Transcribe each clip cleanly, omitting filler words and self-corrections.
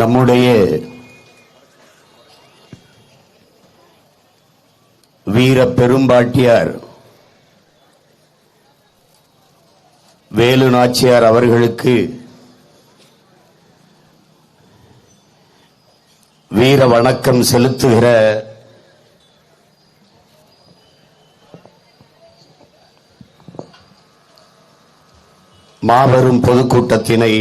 நம்முடைய வீர பெரும்பாட்டியார் வேலு நாச்சியார் அவர்களுக்கு வீர வணக்கம் செலுத்துகிற மாபெரும் பொதுக்கூட்டத்தினை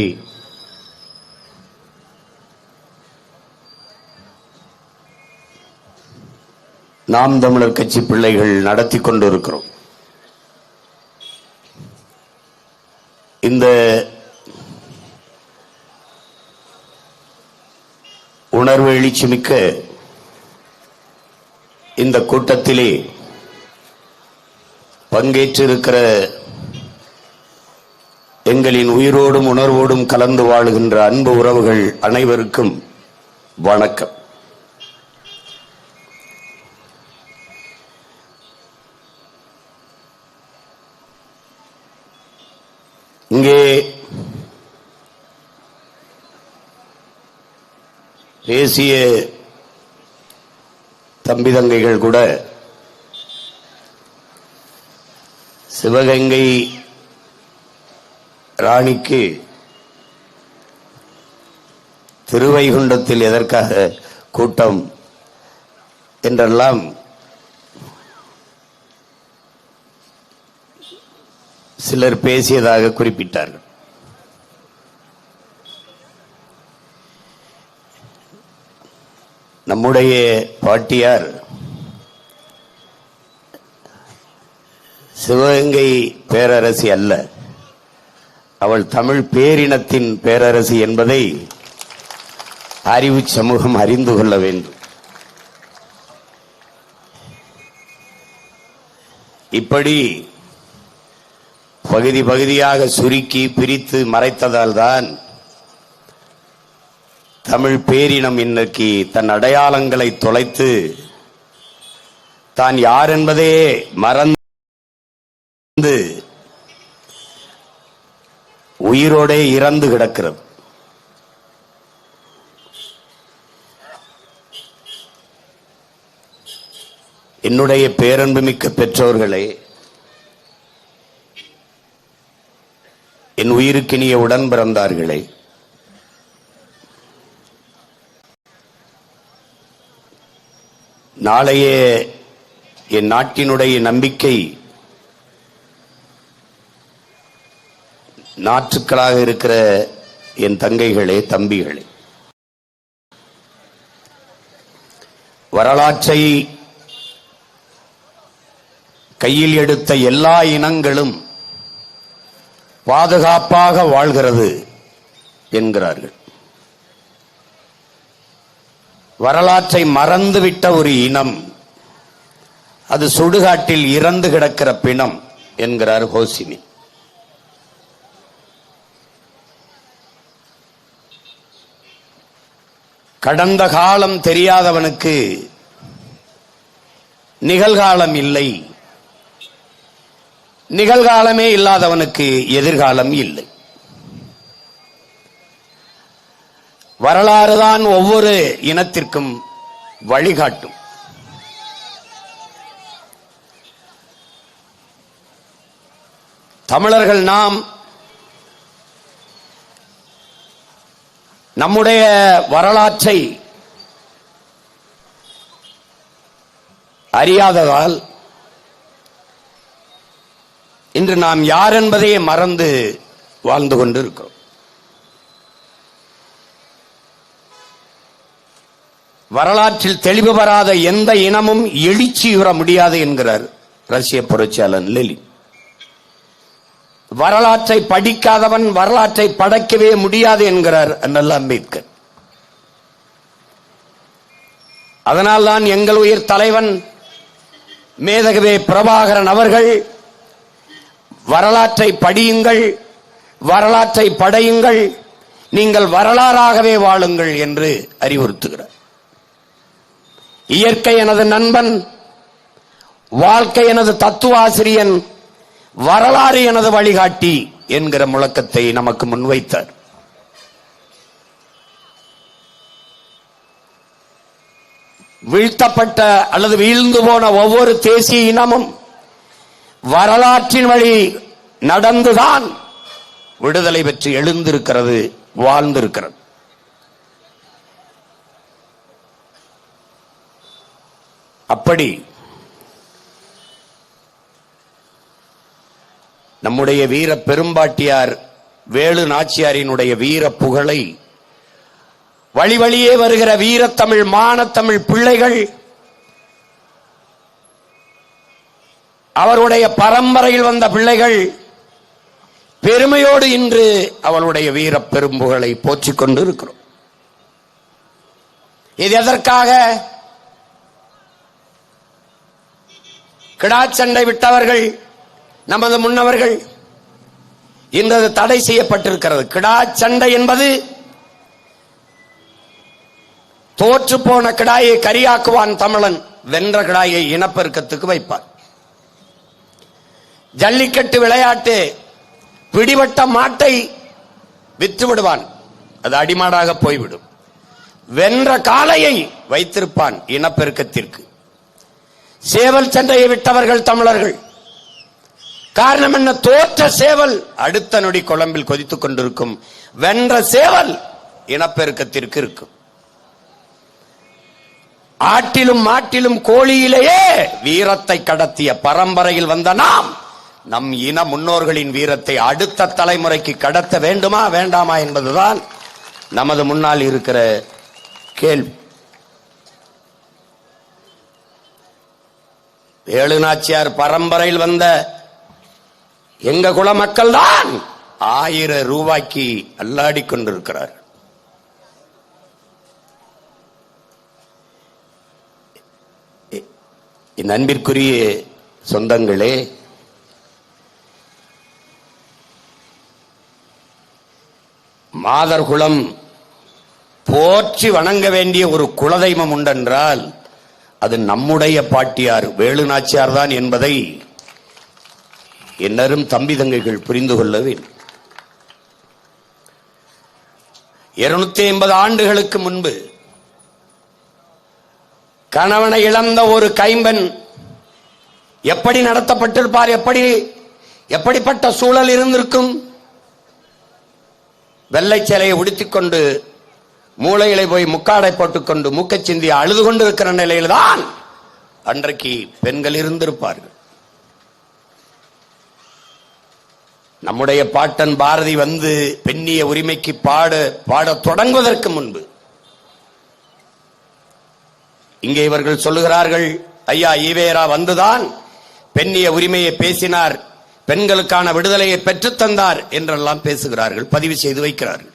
நாம் தமிழர் கட்சி பிள்ளைகள் நடத்தி கொண்டிருக்கிறோம். இந்த உணர்வு எழுச்சி மிக்க இந்த கூட்டத்திலே பங்கேற்றிருக்கிற எங்களின் உயிரோடும் உணர்வோடும் கலந்து வாழுகின்ற அன்பு உறவுகள் அனைவருக்கும் வணக்கம். இங்கே தேசிய தம்பி தங்கைகள் கூட சிவகங்கை ராணிக்கு திருவைகுண்டத்தில் எதற்காக கூட்டம் என்றெல்லாம் சிலர் பேசியதாக குறிப்பிட்டார்கள். நம்முடைய பாட்டியார் சிவகங்கை பேரரசி அல்ல, அவள் தமிழ் பேரினத்தின் பேரரசி என்பதை அறிவு சமூகம் அறிந்து கொள்ள வேண்டும். இப்படி பகுதி பகுதியாக சுருக்கி பிரித்து மறைத்ததால் தான் தமிழ் பேரினம் இன்னைக்கு தன் அடையாளங்களை தொலைத்து தான் யார் என்பதே மறந்து உயிரோடே இறந்து கிடக்கிறது. என்னுடைய பேரன்புமிக்க பெற்றோர்களே, என் உயிருக்கினிய உடன் பிறந்தார்களே, நாளைய என் நாட்டினுடைய நம்பிக்கை நாற்றுக்களாக இருக்கிற என் தங்கைகளே, தம்பிகளே, வரலாற்றை கையில் எடுத்த எல்லா இனங்களும் பாதுகாப்பாக வாழ்கிறது என்கிறார்கள். வரலாற்றை மறந்துவிட்ட ஒரு இனம் அது சுடுகாட்டில் இறந்து கிடக்கிற பிணம் என்கிறார் ஹோசிமி. கடந்த காலம் தெரியாதவனுக்கு நிகழ்காலம் இல்லை, நிகழ்காலமே இல்லாதவனுக்கு எதிர்காலம் இல்லை. வரலாறுதான் ஒவ்வொரு இனத்திற்கும் வழிகாட்டும். தமிழர்கள் நாம் நம்முடைய வரலாற்றை அறியாததால் இன்று நாம் யார் என்பதையே மறந்து வாழ்ந்து கொண்டிருக்கிறோம். வரலாற்றில் தெளிவு வராத எந்த இனமும் எழுச்சியுற முடியாது என்கிறார் ரஷ்ய புரட்சியாளர் லெனின். வரலாற்றை படிக்காதவன் வரலாற்றை படைக்கவே முடியாது என்கிறார் அண்ணல் அம்பேத்கர். அதனால்தான் எங்கள் உயிர் தலைவன் மேதகவே பிரபாகரன் அவர்கள் வரலாற்றை படியுங்கள், வரலாற்றை படையுங்கள், நீங்கள் வரலாறாகவே வாழுங்கள் என்று அறிவுறுத்துகிறார். இயற்கை எனது நண்பன், வாழ்க்கை எனது தத்துவாசிரியன், வரலாறு எனது வழிகாட்டி என்கிற முழக்கத்தை நமக்கு முன்வைத்தார். வீழ்த்தப்பட்ட அல்லது வீழ்ந்து போன ஒவ்வொரு தேசிய இனமும் வரலாற்றின் வழி நடந்துதான் விடுதலை பெற்று எழுந்திருக்கிறது, வாழ்ந்திருக்கிறது. அப்படி நம்முடைய வீர பெரும்பாட்டியார் வேலு நாச்சியாரினுடைய வீர புகழை வழி வழியே வருகிற வீரத்தமிழ் மானத்தமிழ் பிள்ளைகள் அவருடைய பரம்பரையில் வந்த பிள்ளைகள் பெருமையோடு இன்று அவளுடைய வீர பெரும்புகளை போற்றிக் கொண்டு இருக்கிறோம். இது எதற்காக? கிடாச்சண்டை விட்டவர்கள் நமது முன்னவர்கள் இன்று தடை செய்யப்பட்டிருக்கிறது. கிடாச்சண்டை என்பது தோற்று போன கிடாயை கரியாக்குவான் தமிழன், வென்ற கிடாயை இனப்பெருக்கத்துக்கு வைப்பார். ஜல்லிக்கட்டு விளையாட்டு பிடிபட்ட மாட்டை விற்று விடுவான், அது அடிமாடாக போய்விடும். வென்ற காளையை வைத்திருப்பான் இனப்பெருக்கத்திற்கு. சேவல் சண்டையை விட்டவர்கள் தமிழர்கள். காரணம் என்ன? தோற்ற சேவல் அடுத்த நொடி குழம்பில் கொதித்துக் கொண்டிருக்கும், வென்ற சேவல் இனப்பெருக்கத்திற்கு இருக்கும். ஆட்டிலும் மாட்டிலும் கோழியிலேயே வீரத்தை கடத்திய பரம்பரையில் வந்த நாம் நம் இன முன்னோர்களின் வீரத்தை அடுத்த தலைமுறைக்கு கடத்த வேண்டுமா வேண்டாமா என்பதுதான் நமது முன்னால் இருக்கிற கேள்வி. வேலு நாச்சியார் பரம்பரையில் வந்த எங்க குல மக்கள் தான் 1000 ரூபாய்க்கு அல்லாடி கொண்டிருக்கிறார். என் அன்பிற்குரிய சொந்தங்களே, மாதர் குலம் போற்றி வணங்க வேண்டிய ஒரு குலதெய்வம் உண்டென்றால் அது நம்முடைய பாட்டியார் வேலு நாச்சியார் தான் என்பதை என்னரும் தம்பி தங்கைகள் புரிந்து கொள்ள வேண்டும். 250 ஆண்டுகளுக்கு முன்பு கணவனை இழந்த ஒரு கைம்பெண் எப்படி நடத்தப்பட்டிருப்பார்? எப்படிப்பட்ட சூழல் இருந்திருக்கும்? வெள்ளை சேலையை உடுத்திக்கொண்டு மூளையிலே போய் முக்காடை போட்டுக்கொண்டு மூக்கச்சிந்தி அழுது கொண்டு இருக்கிற நிலையில்தான் அன்றைக்கு பெண்கள் இருந்திருப்பார்கள். நம்முடைய பாட்டன் பாரதி வந்து பெண்ணிய உரிமைக்கு பாட தொடங்குவதற்கு முன்பு இங்கே இவர்கள் சொல்லுகிறார்கள், ஐயா ஈவேரா வந்துதான் பெண்ணிய உரிமையை பேசினார், பெண்களுக்கான விடுதலையை பெற்றுத் தந்தார் என்றெல்லாம் பேசுகிறார்கள், பதிவு செய்து வைக்கிறார்கள்.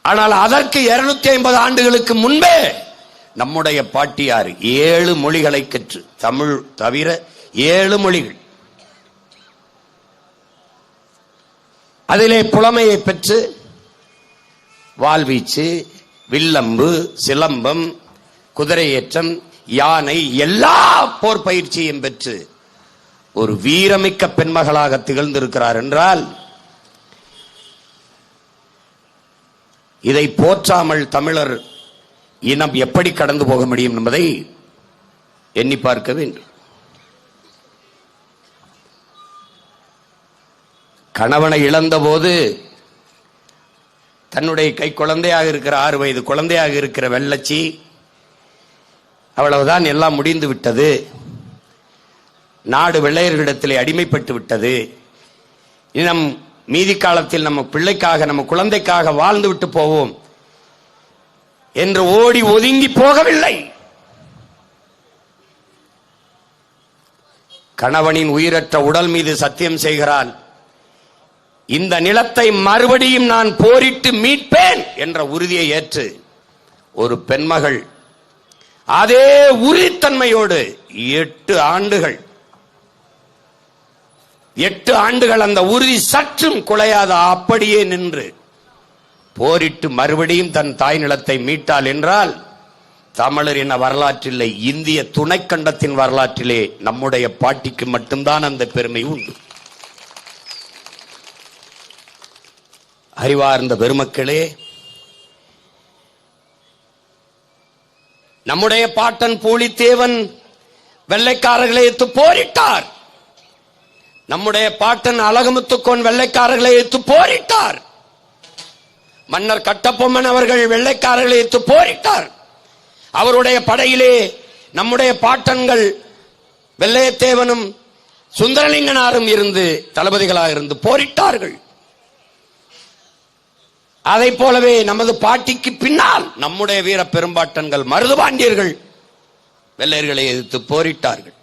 ஆனால் அதற்கு 250 ஆண்டுகளுக்கு முன்பே நம்முடைய பாட்டியார் 7 மொழிகளை கற்று, தமிழ் தவிர 7 மொழிகள், அதிலே புலமையை பெற்று வாள்வீச்சு, வில்லம்பு, சிலம்பம், குதிரையேற்றம், யானை, எல்லா போர் பயிற்சியும் பெற்று ஒரு வீரமிக்க பெண்மகளாக திகழ்ந்திருக்கிறார் என்றால் இதை போற்றாமல் தமிழர் இனம் எப்படி கடந்து போக முடியும் என்பதை எண்ணி பார்க்க வேண்டும். கணவனை இழந்த போது தன்னுடைய கை குழந்தையாக இருக்கிற 6 வயது குழந்தையாக இருக்கிற வெள்ளச்சி, அவ்வளவுதான், எல்லாம் முடிந்து விட்டது, நாடு வெள்ளையர்களிடத்திலே அடிமைப்பட்டு விட்டது, நம் மீதி காலத்தில் நம்ம பிள்ளைக்காக நம்ம குழந்தைக்காக வாழ்ந்து விட்டு போவோம் என்று ஓடி ஒதுங்கி போகவில்லை. கணவனின் உயிரற்ற உடல் மீது சத்தியம் செய்கிறான், இந்த நிலத்தை மறுபடியும் நான் போரிட்டு மீட்பேன் என்ற உறுதியை ஏற்று ஒரு பெண்மகள் அதே உறுதித்தன்மையோடு 8 ஆண்டுகள் அந்த உறுதி சற்றும் குலையாத அப்படியே நின்று போரிட்டு மறுபடியும் தன் தாய் நிலத்தை மீட்டாள் என்றால் தமிழர் என வரலாற்றிலே, இந்திய துணைக்கண்டத்தின் வரலாற்றிலே நம்முடைய பாட்டிக்கு மட்டும்தான் அந்த பெருமை உண்டு. அறிவார்ந்த பெருமக்களே, நம்முடைய பாட்டன் பூலித்தேவன் வெள்ளைக்காரர்களை எதிர்த்து போரிட்டார். நம்முடைய பாட்டன் அழகுமுத்துக்கோன் வெள்ளைக்காரர்களை எதிர்த்து போரிட்டார். மன்னர் கட்டபொம்மன் அவர்கள் வெள்ளைக்காரர்களை எதிர்த்து போரிட்டார். அவருடைய படையிலே நம்முடைய பாட்டன்கள் வெள்ளையத்தேவனும் சுந்தரலிங்கனாரும் இருந்து தளபதிகளாக இருந்து போரிட்டார்கள். அதை போலவே நமது பாட்டிக்கு பின்னால் நம்முடைய வீர பெரும்பாட்டன்கள் மருதுபாண்டியர்கள் வெள்ளையர்களை எதிர்த்து போரிட்டார்கள்.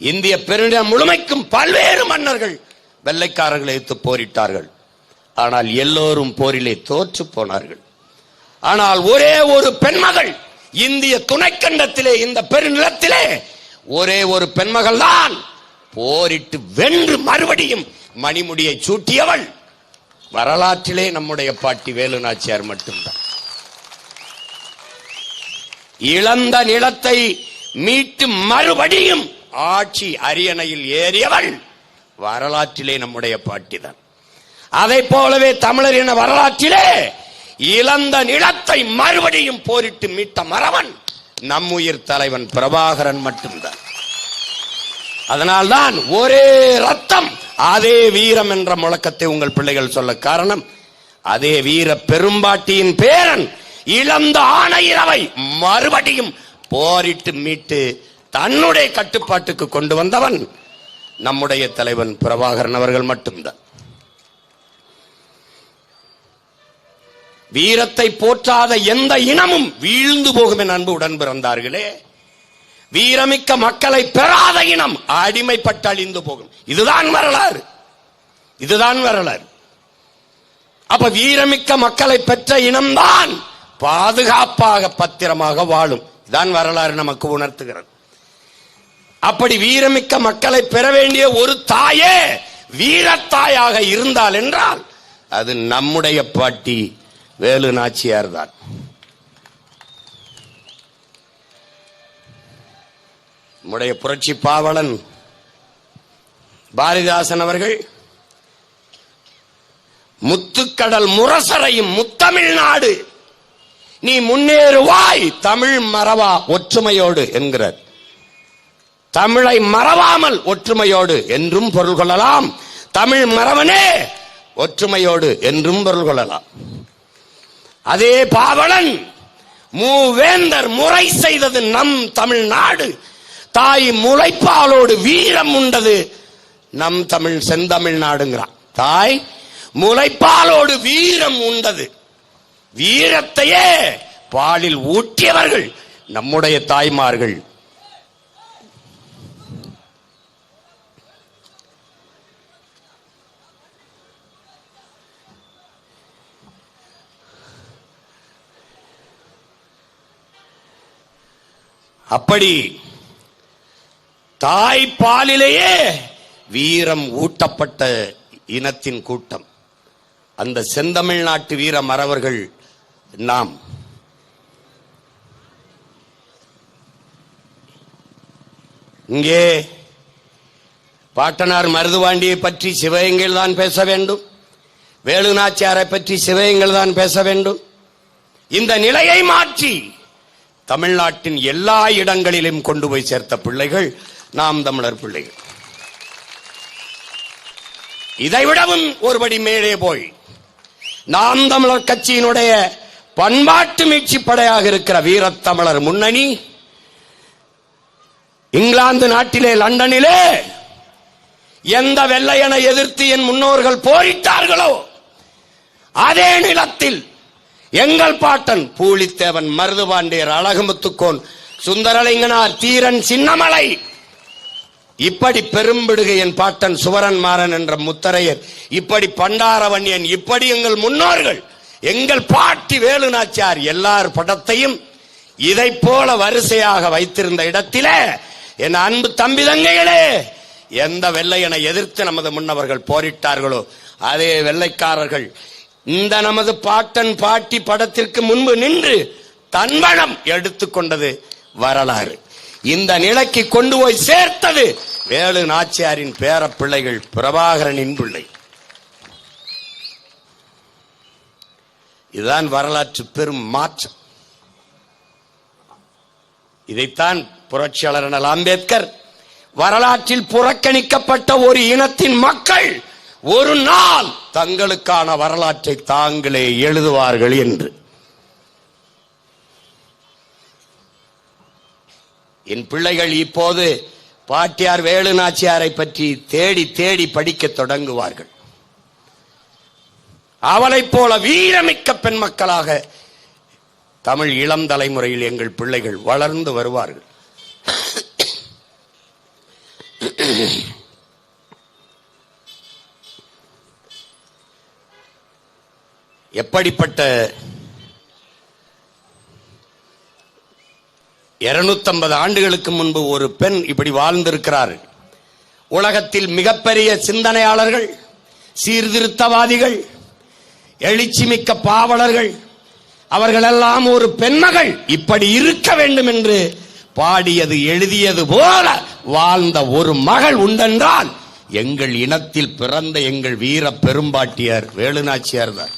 இந்திய பெருநிலம் முழுமைக்கும் பல்வேறு மன்னர்கள் வெள்ளைக்காரர்களை எதிர்த்து போரிட்டார்கள். ஆனால் எல்லோரும் போரிலே தோற்று போனார்கள். ஆனால் ஒரே ஒரு பெண்மகள் இந்திய துணைக்கண்டத்திலே, இந்த பெருநிலத்திலே ஒரே ஒரு பெண்மகள் தான் போரிட்டு வென்று மறுபடியும் மணிமுடியை சூட்டியவள் வரலாற்றிலே நம்முடைய பாட்டி வேலு நாச்சியார் மட்டும்தான். இழந்த நிலத்தை மீட்டு மறுபடியும் ஆட்சி அரியணையில் ஏறியவள் வரலாற்றிலே நம்முடைய பாட்டி தான். அதை போலவே தமிழரின வரலாற்றிலே இழந்த நிலத்தை மறுபடியும் போரிட்டு மீட்ட மறவன் நம்முயிர் தலைவன் பிரபாகரன் மட்டும்தான். அதனால்தான் ஒரே ரத்தம் அதே வீரம் என்ற முழக்கத்தை உங்கள் பிள்ளைகள் சொல்ல காரணம், அதே வீர பெரும்பாட்டியின் பேரன் இழந்த ஆணையிரவை மறுபடியும் போரிட்டு மீட்டு தன்னுடைய கட்டுப்பாட்டுக்கு கொண்டு வந்தவன் நம்முடைய தலைவன் பிரபாகரன் அவர்கள் மட்டும்தான். வீரத்தை போற்றாத எந்த இனமும் வீழ்ந்து போகும் என் அன்பு உடன் பிறந்தார்களே. வீரமிக்க மக்களை பெறாத இனம் அடிமைப்பட்டு அழிந்து போகும். இதுதான் வரலாறு, இதுதான் வரலாறு. அப்ப வீரமிக்க மக்களை பெற்ற இனம்தான் பாதுகாப்பாக பத்திரமாக வாழும். இதான் வரலாறு நமக்கு உணர்த்துகிறது. அப்படி வீரமிக்க மக்களை பெற வேண்டிய ஒரு தாயே வீரத்தாயாக இருந்தால் என்றால் அது நம்முடைய பாட்டி வேலு நாச்சியார் தான். நம்முடைய புரட்சி பாவலன் பாரதிதாசன் அவர்கள் முத்துக்கடல் முரசறையும் முத்தமிழ்நாடு நீ முன்னேறுவாய் தமிழ் மறவா ஒற்றுமையோடு என்கிறார். தமிழை மறவாமல் ஒற்றுமையோடு என்றும் பொருள் கொள்ளலாம். தமிழ் மறவனே ஒற்றுமையோடு என்றும் பொருள் கொள்ளலாம். அதே பாவலன் மூவேந்தர் முறை செய்தது நம் தமிழ்நாடு, தாய் முளைப்பாலோடு வீரம் உண்டது நம் தமிழ் செந்தமிழ்நாடுங்கிறான். தாய் முளைப்பாலோடு வீரம் உண்டது, வீரத்தையே பாலில் ஊட்டியவர்கள் நம்முடைய தாய்மார்கள். அப்படி தாய்ப்பாலிலேயே வீரம் ஊட்டப்பட்ட இனத்தின் கூட்டம் அந்த செந்தமிழ்நாட்டு வீர மறவர்கள் நாம். இங்கே பாட்டனார் மருதுபாண்டியை பற்றி சிவகங்கையில் தான் பேச வேண்டும், வேலு நாச்சியாரை பற்றி சிவகங்கையில் தான் பேச வேண்டும். இந்த நிலையை மாற்றி தமிழ்நாட்டின் எல்லா இடங்களிலும் கொண்டு போய் சேர்த்த பிள்ளைகள் நாம் தமிழர் பிள்ளைகள். இதைவிடவும் ஒருபடி மேலே போய் நாம் தமிழர் கட்சியினுடைய பண்பாட்டு மீட்சி படையாக இருக்கிற வீரத்தமிழர் முன்னணி இங்கிலாந்து நாட்டிலே லண்டனிலே எந்த வெள்ளையனை எதிர்த்து என் முன்னோர்கள் போரிட்டார்களோ அதே நிலத்தில் எங்கள் பாட்டன் பூலித்தேவன், மருதுபாண்டியர், அழகுமுத்துக்கோன், சுந்தரலிங்கனார், தீரன், சின்னமலை, இப்படி பெரும்பிடுகை என் பாட்டன் சுவரன் மாறன் என்ற முத்தரையர், இப்படி பண்டாரவன்யன், இப்படி எங்கள் முன்னோர்கள், எங்கள் பாட்டி வேலு நாச்சியார் எல்லார் படத்தையும் இதை போல வரிசையாக வைத்திருந்த இடத்திலே என் அன்பு தம்பி தங்கைகளே, எந்த வெள்ளையனை எதிர்த்து நமது முன்னவர்கள் போரிட்டார்களோ அதே வெள்ளைக்காரர்கள் இந்த நமது பாட்டன் பாட்டி படத்திற்கு முன்பு நின்று தன்பணம் எடுத்துக்கொண்டது வரலாறு. இந்த நிலைக்கு கொண்டு போய் சேர்த்தது வேலு நாச்சியாரின் பேர பிள்ளைகள், பிரபாகரனின் பிள்ளை. இதுதான் வரலாற்று பெரும் மாற்றம். இதைத்தான் புரட்சியாளர் அண்ணல் அம்பேத்கர் வரலாற்றில் புறக்கணிக்கப்பட்ட ஒரு இனத்தின் மக்கள் ஒரு நாள் தங்களுக்கான வரலாற்றை தாங்களே எழுதுவார்கள் என்று. என் பிள்ளைகள் இப்போது பாட்டியார் வேலு நாச்சியாரை பற்றி தேடி தேடி படிக்க தொடங்குவார்கள். அவளைப் போல வீரமிக்க பெண் மக்களாக தமிழ் இளம் தலைமுறையில் எங்கள் பிள்ளைகள் வளர்ந்து வருவார்கள். எப்படிப்பட்ட 250 ஆண்டுகளுக்கு முன்பு ஒரு பெண் இப்படி வாழ்ந்திருக்கிறார். உலகத்தில் மிகப்பெரிய சிந்தனையாளர்கள், சீர்திருத்தவாதிகள், எழுச்சிமிக்க பாவலர்கள், அவர்களெல்லாம் ஒரு பெண்மகள் இப்படி இருக்க வேண்டும் என்று பாடியது எழுதியது போல வாழ்ந்த ஒரு மகள் உண்டென்றால் எங்கள் இனத்தில் பிறந்த எங்கள் வீர பெரும்பாட்டியார் வேலுநாச்சியார் தான்.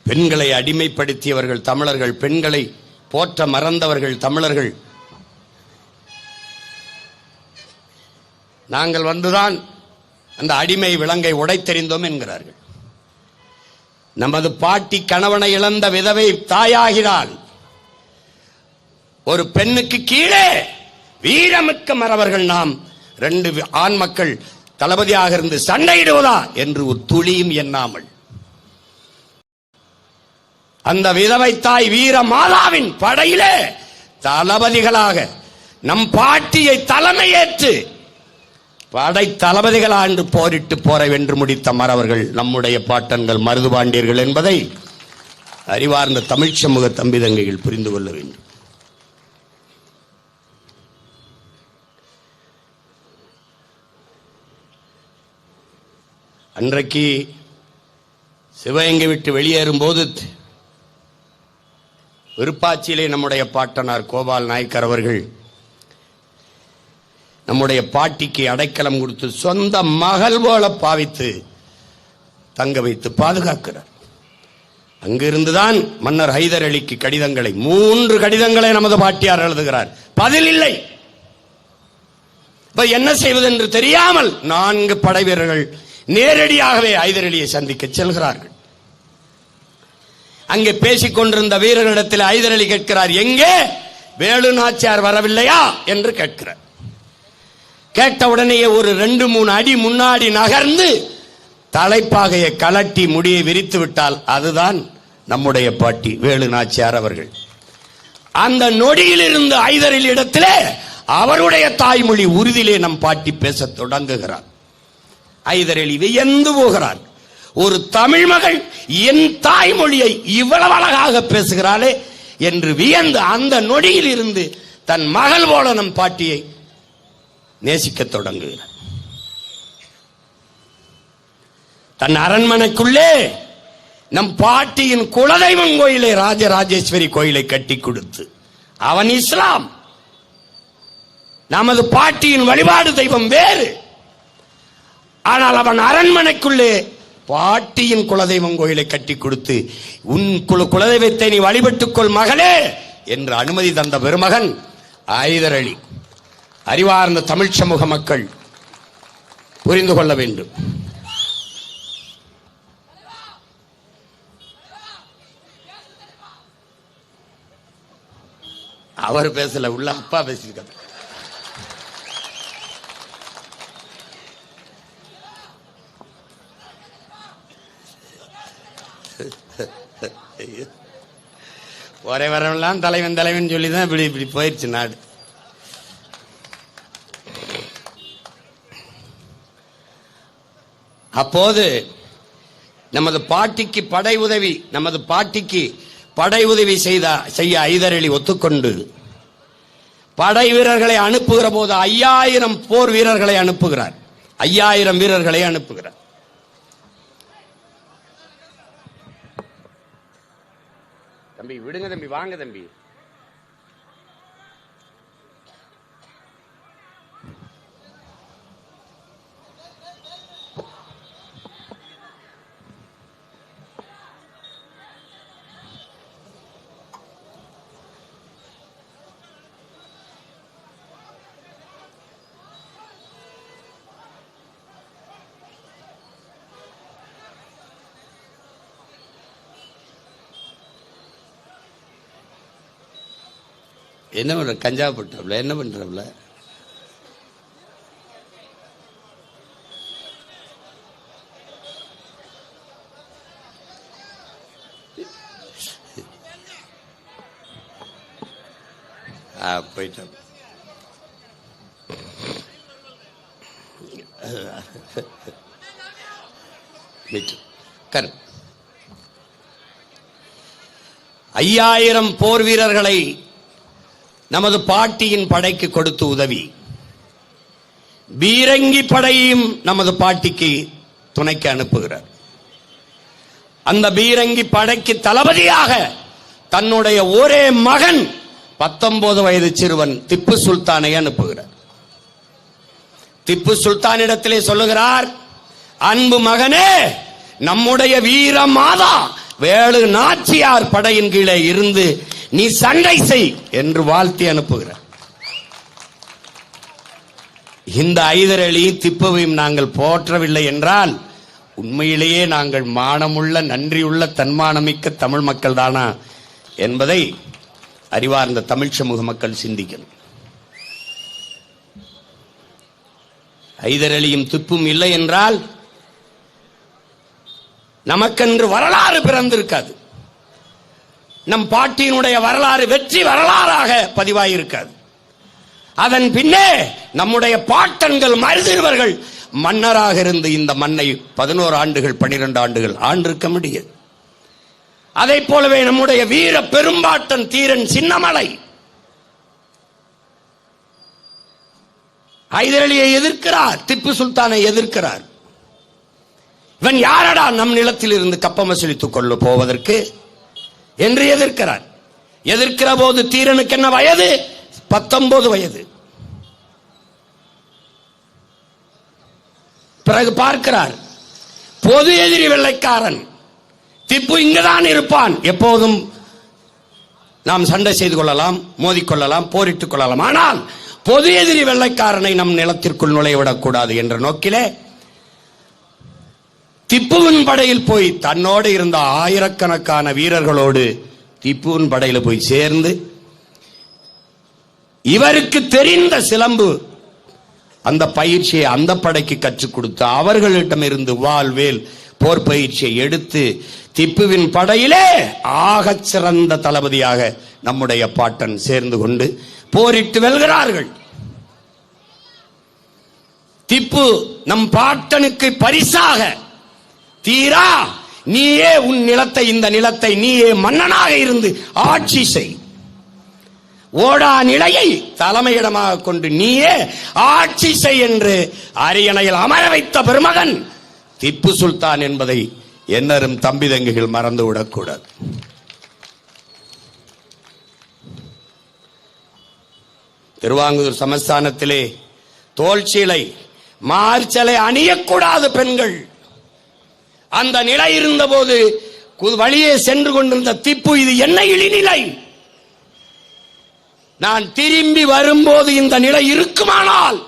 பெண்களை அடிமைப்படுத்தியவர்கள் தமிழர்கள், பெண்களை போற்ற மறந்தவர்கள் தமிழர்கள். நாங்கள் வந்துதான் அந்த அடிமை விலங்கை உடைத்தெறிந்தோம் என்கிறார்கள். நமது பாட்டி கணவனை இழந்த விதவை தாயாகிறாள். ஒரு பெண்ணுக்கு கீழே வீரமிக்க மறவர்கள் நாம் 2 ஆண் மக்கள் தளபதியாக இருந்து சண்டையிடுவதா என்று ஒரு துளியும் எண்ணாமல் அந்த விதவை தாய் வீர மாதாவின் படையிலே தளபதிகளாக நம் பாட்டியை தலைமையேற்று படை தளபதிகளாண்டு போரிட்டு போரை வென்று முடித்த மறவர்கள் நம்முடைய பாட்டன்கள் மருதுபாண்டியர்கள் என்பதை அறிவார்ந்த தமிழ் சமூக தம்பி தங்கைகள் புரிந்து கொள்ள வேண்டும். அன்றைக்கு சிவகங்கை விட்டு வெளியேறும் போது விருப்பாட்சியிலே நம்முடைய பாட்டனார் கோபால் நாயக்கர் அவர்கள் நம்முடைய பாட்டிக்கு அடைக்கலம் கொடுத்து சொந்த மகள் போல பாவித்து தங்க வைத்து பாதுகாக்கிறார். அங்கிருந்துதான் மன்னர் ஹைதர் அலிக்கு கடிதங்களை 3 கடிதங்களை நமது பாட்டியார் எழுதுகிறார். பதில் இல்லை. இப்ப என்ன செய்வது என்று தெரியாமல் 4 படை வீரர்கள் நேரடியாகவே ஹைதர் அலியை சந்திக்க செல்கிறார்கள். அங்கே பேசிக் கொண்டிருந்த வீரர்களிடத்தில் ஹைதர் அலி கேட்கிறார், எங்கே வேலு நாச்சியார் வரவில்லையா என்று கேட்கிறார். கேட்ட உடனேயே ஒரு 2-3 அடி முன்னாடி நகர்ந்து தலைப்பாகையை கலட்டி முடியை விரித்து விட்டால் அதுதான் நம்முடைய பாட்டி வேலு நாச்சியார் அவர்கள். அந்த நொடியில் இருந்து ஹைதர் அலி இடத்திலே அவருடைய தாய்மொழி உறுதியிலே நம் பாட்டி பேச தொடங்குகிறார். ஹைதர் அலி வியந்து போகிறார். ஒரு தமிழ் மகள் என் தாய்மொழியை இவ்வளவு அழகாக பேசுகிறாளே என்று வியந்து அந்த நொடியில் இருந்து தன் மகள் போல நம் பாட்டியை நேசிக்க தொடங்குகிறார். தன் அரண்மனைக்குள்ளே நம் பாட்டியின் குலதெய்வம் கோயிலை ராஜராஜேஸ்வரி கோயிலை கட்டி கொடுத்து, அவன் இஸ்லாம், நமது பாட்டியின் வழிபாடு தெய்வம் வேறு. ஆனால் அவன் அரண்மனைக்குள்ளே பாட்டியின் குலதெய்வம் கோயிலை கட்டி கொடுத்து உன் குலதெய்வத்தை நீ வழிபட்டுக் கொள் மகளே என்று அனுமதி தந்த பெருமகன் ஹைதர் அலி. அறிவார்ந்த தமிழ் சமூக மக்கள் புரிந்து கொள்ள வேண்டும். அவர் பேசல, உள்ள அப்பா பேசியிருக்காரு. ஒரே வரவெல்லாம் தலைவன் தலைவன் சொல்லிதான் இப்படி இப்படி போயிடுச்சு நாடு. அப்போது நமது பாட்டிக்கு படை உதவி செய்ய ஹைதர் அலி ஒத்துக்கொண்டு படை வீரர்களை அனுப்புகிற போது 5000 போர் வீரர்களை அனுப்புகிறார். 5000 வீரர்களை அனுப்புகிறார். தம்பி விடுங்க தம்பி, வாங்க தம்பி. என்ன பண்ற? கஞ்சா போட்டாப்ல, என்ன பண்றாப்ல? போயிட்டோம். கரெக்ட். 5000 போர் வீரர்களை நமது பாட்டியின் படைக்கு கொடுத்து உதவி, பீரங்கி படையையும் நமது பாட்டிக்கு துணைக்கு அனுப்புகிறார். அந்த பீரங்கி படைக்கு தளபதியாக தன்னுடைய ஒரே மகன் 19 வயது சிறுவன் திப்பு சுல்தானை அனுப்புகிறார். திப்பு சுல்தானிடத்திலே சொல்லுகிறார், அன்பு மகனே, நம்முடைய வீர மாதா வேலு நாச்சியார் படையின் கீழே இருந்து நீ சண்டை செய் என்று வாழ்த்தி அனுப்புகிறார். இந்த ஐதர் அலி திப்புவையும் நாங்கள் போற்றவில்லை என்றால் உண்மையிலேயே நாங்கள் மானமுள்ள நன்றியுள்ள தன்மானமிக்க தமிழ் மக்கள் தானா என்பதை அறிவார்ந்த தமிழ் சமூக மக்கள் சிந்திக்கணும். ஐதர் அலியும் திப்பும் இல்லை என்றால் நமக்கென்று வரலாறு பிறந்திருக்காது. நம் பாட்டியினுடைய வரலாறு வெற்றி வரலாறாக பதிவாயிருக்காது. அதன் பின்னே நம்முடைய பாட்டன்கள் மருதிருவர்கள் மன்னராக இருந்து இந்த மண்ணை 11 ஆண்டுகள் 12 ஆண்டுகள் ஆண்டிருக்க முடியாது. அதை போலவே நம்முடைய வீர பெரும்பாட்டன் தீரன் சின்னமலை ஐதர் அலியை எதிர்க்கிறார், திப்பு சுல்தானை எதிர்க்கிறார். இவன் யாரடா நம் நிலத்தில் இருந்து கப்பம் வசூலித்துக் கொள்ள போவதற்கு என்று எதிர்க்கிறார். எதிர்க்கிற போது தீரனுக்கு என்ன வயது? 19 வயது. பிறகு பார்க்கிறார், பொது எதிரி வெள்ளைக்காரன் திப்பு இங்குதான் இருப்பான், எப்போதும் நாம் சண்டை செய்து கொள்ளலாம், மோதிக்கொள்ளலாம், போரிட்டுக் கொள்ளலாம், ஆனால் பொது எதிரி வெள்ளைக்காரனை நம் நிலத்திற்குள் நுழைவிடக் கூடாது என்ற நோக்கிலே திப்புவின் படையில் போய் தன்னோடு இருந்த ஆயிரக்கணக்கான வீரர்களோடு திப்புவின் படையில் போய் சேர்ந்து இவருக்கு தெரிந்த சிலம்பு அந்த பயிற்சியை அந்த படைக்கு கற்றுக் கொடுத்து அவர்களிடமிருந்து வாழ்வேல் போர் பயிற்சியை எடுத்து திப்புவின் படையிலே ஆகச் சிறந்த தளபதியாக நம்முடைய பாட்டன் சேர்ந்து கொண்டு போரிட்டு வெல்கிறார்கள். திப்பு நம் பாட்டனுக்கு பரிசாக, தீரா நீயே உன் நிலத்தை, இந்த நிலத்தை நீயே மன்னனாக இருந்து ஆட்சி செய், ஓடா நிலையை தலைமையிடமாக கொண்டு நீயே ஆட்சி செய் என்று அரியணையில் அமர வைத்த பெருமகன் திப்பு சுல்தான் என்பதை என்னரும் தம்பி தங்கைகள் மறந்துவிடக் கூடாது. திருவாங்கூர் சமஸ்தானத்திலே தோல்சீலை மார்ச்சலை அணியக்கூடாது பெண்கள். அந்த நிலை இருந்த போது வழியே சென்று கொண்டிருந்த திப்பு, இது என்ன இழிநிலை, நான் திரும்பி வரும்போது இந்த நிலை இருக்குமானால்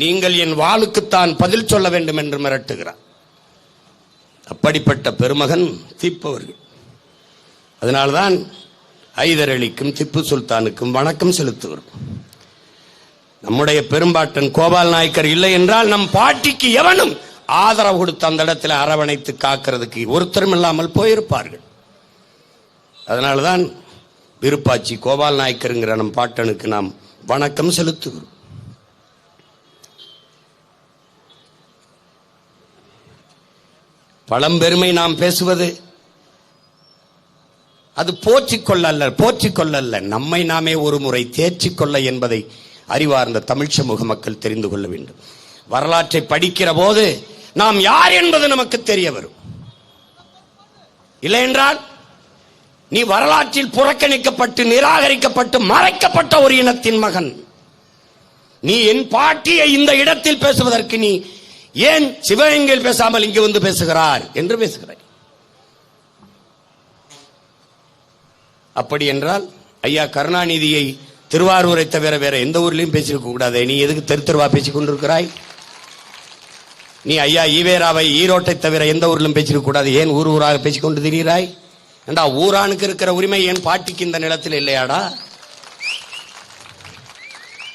நீங்கள் என் வாளுக்குத்தான் பதில் சொல்ல வேண்டும் என்று மிரட்டுகிறார். அப்படிப்பட்ட பெருமகன் திப்பு அவர்கள். அதனால்தான் ஐதர் அலிக்கும் திப்பு சுல்தானுக்கும் வணக்கம் செலுத்துகிறோம். நம்முடைய பெரும்பாட்டன் கோபால் நாயக்கர் இல்லை என்றால் நம் பாட்டிக்கு எவனும் ஆதரவு கொடுத்து அந்த இடத்துல அரவணைத்து காக்கிறதுக்கு ஒருத்தரும் இல்லாமல் போயிருப்பார்கள். அதனால்தான் விருப்பாச்சி கோபால் நாயக்கருங்கிற நம் பாட்டனுக்கு நாம் வணக்கம் செலுத்துகிறோம். பழம்பெருமை நாம் பேசுவது அது போற்றிக்கொள்ள, நம்மை நாமே ஒரு முறை தேற்றிக்கொள்ள என்பதை அறிவார்ந்த தமிழ் சமூக மக்கள் தெரிந்து கொள்ள வேண்டும். வரலாற்றை படிக்கிற போது நாம் யார் என்பது நமக்கு தெரிய வரும். இல்லை என்றால் நீ வரலாற்றில் புறக்கணிக்கப்பட்டு நிராகரிக்கப்பட்டு மறைக்கப்பட்ட ஒரு இனத்தின் மகன். நீ என் பாட்டியை இந்த இடத்தில் பேசுவதற்கு நீ ஏன் சிவகங்கையில் பேசாமல் இங்கு வந்து பேசுகிறார் என்று பேசுகிறாய். அப்படி என்றால் ஐயா கருணாநிதியை திருவாரூரை தவிர வேற எந்த ஊர்லயும் பேசிருக்க கூடாது. நீ எதுக்கு தெருவா பேசிக் கொண்டிருக்கிறாய்? நீ ஐயா ஈவேராவை ஈரோட்டை தவிர எந்த ஊரிலும் பேசிருக்க கூடாது, ஏன் ஊர் ஊராக பேசிக்கொண்டு திரிகிறாய்? ஏண்டா ஊரானுக்கு இருக்கிற உரிமை என் பாட்டிக்கு இந்த நிலத்தில் இல்லையாடா?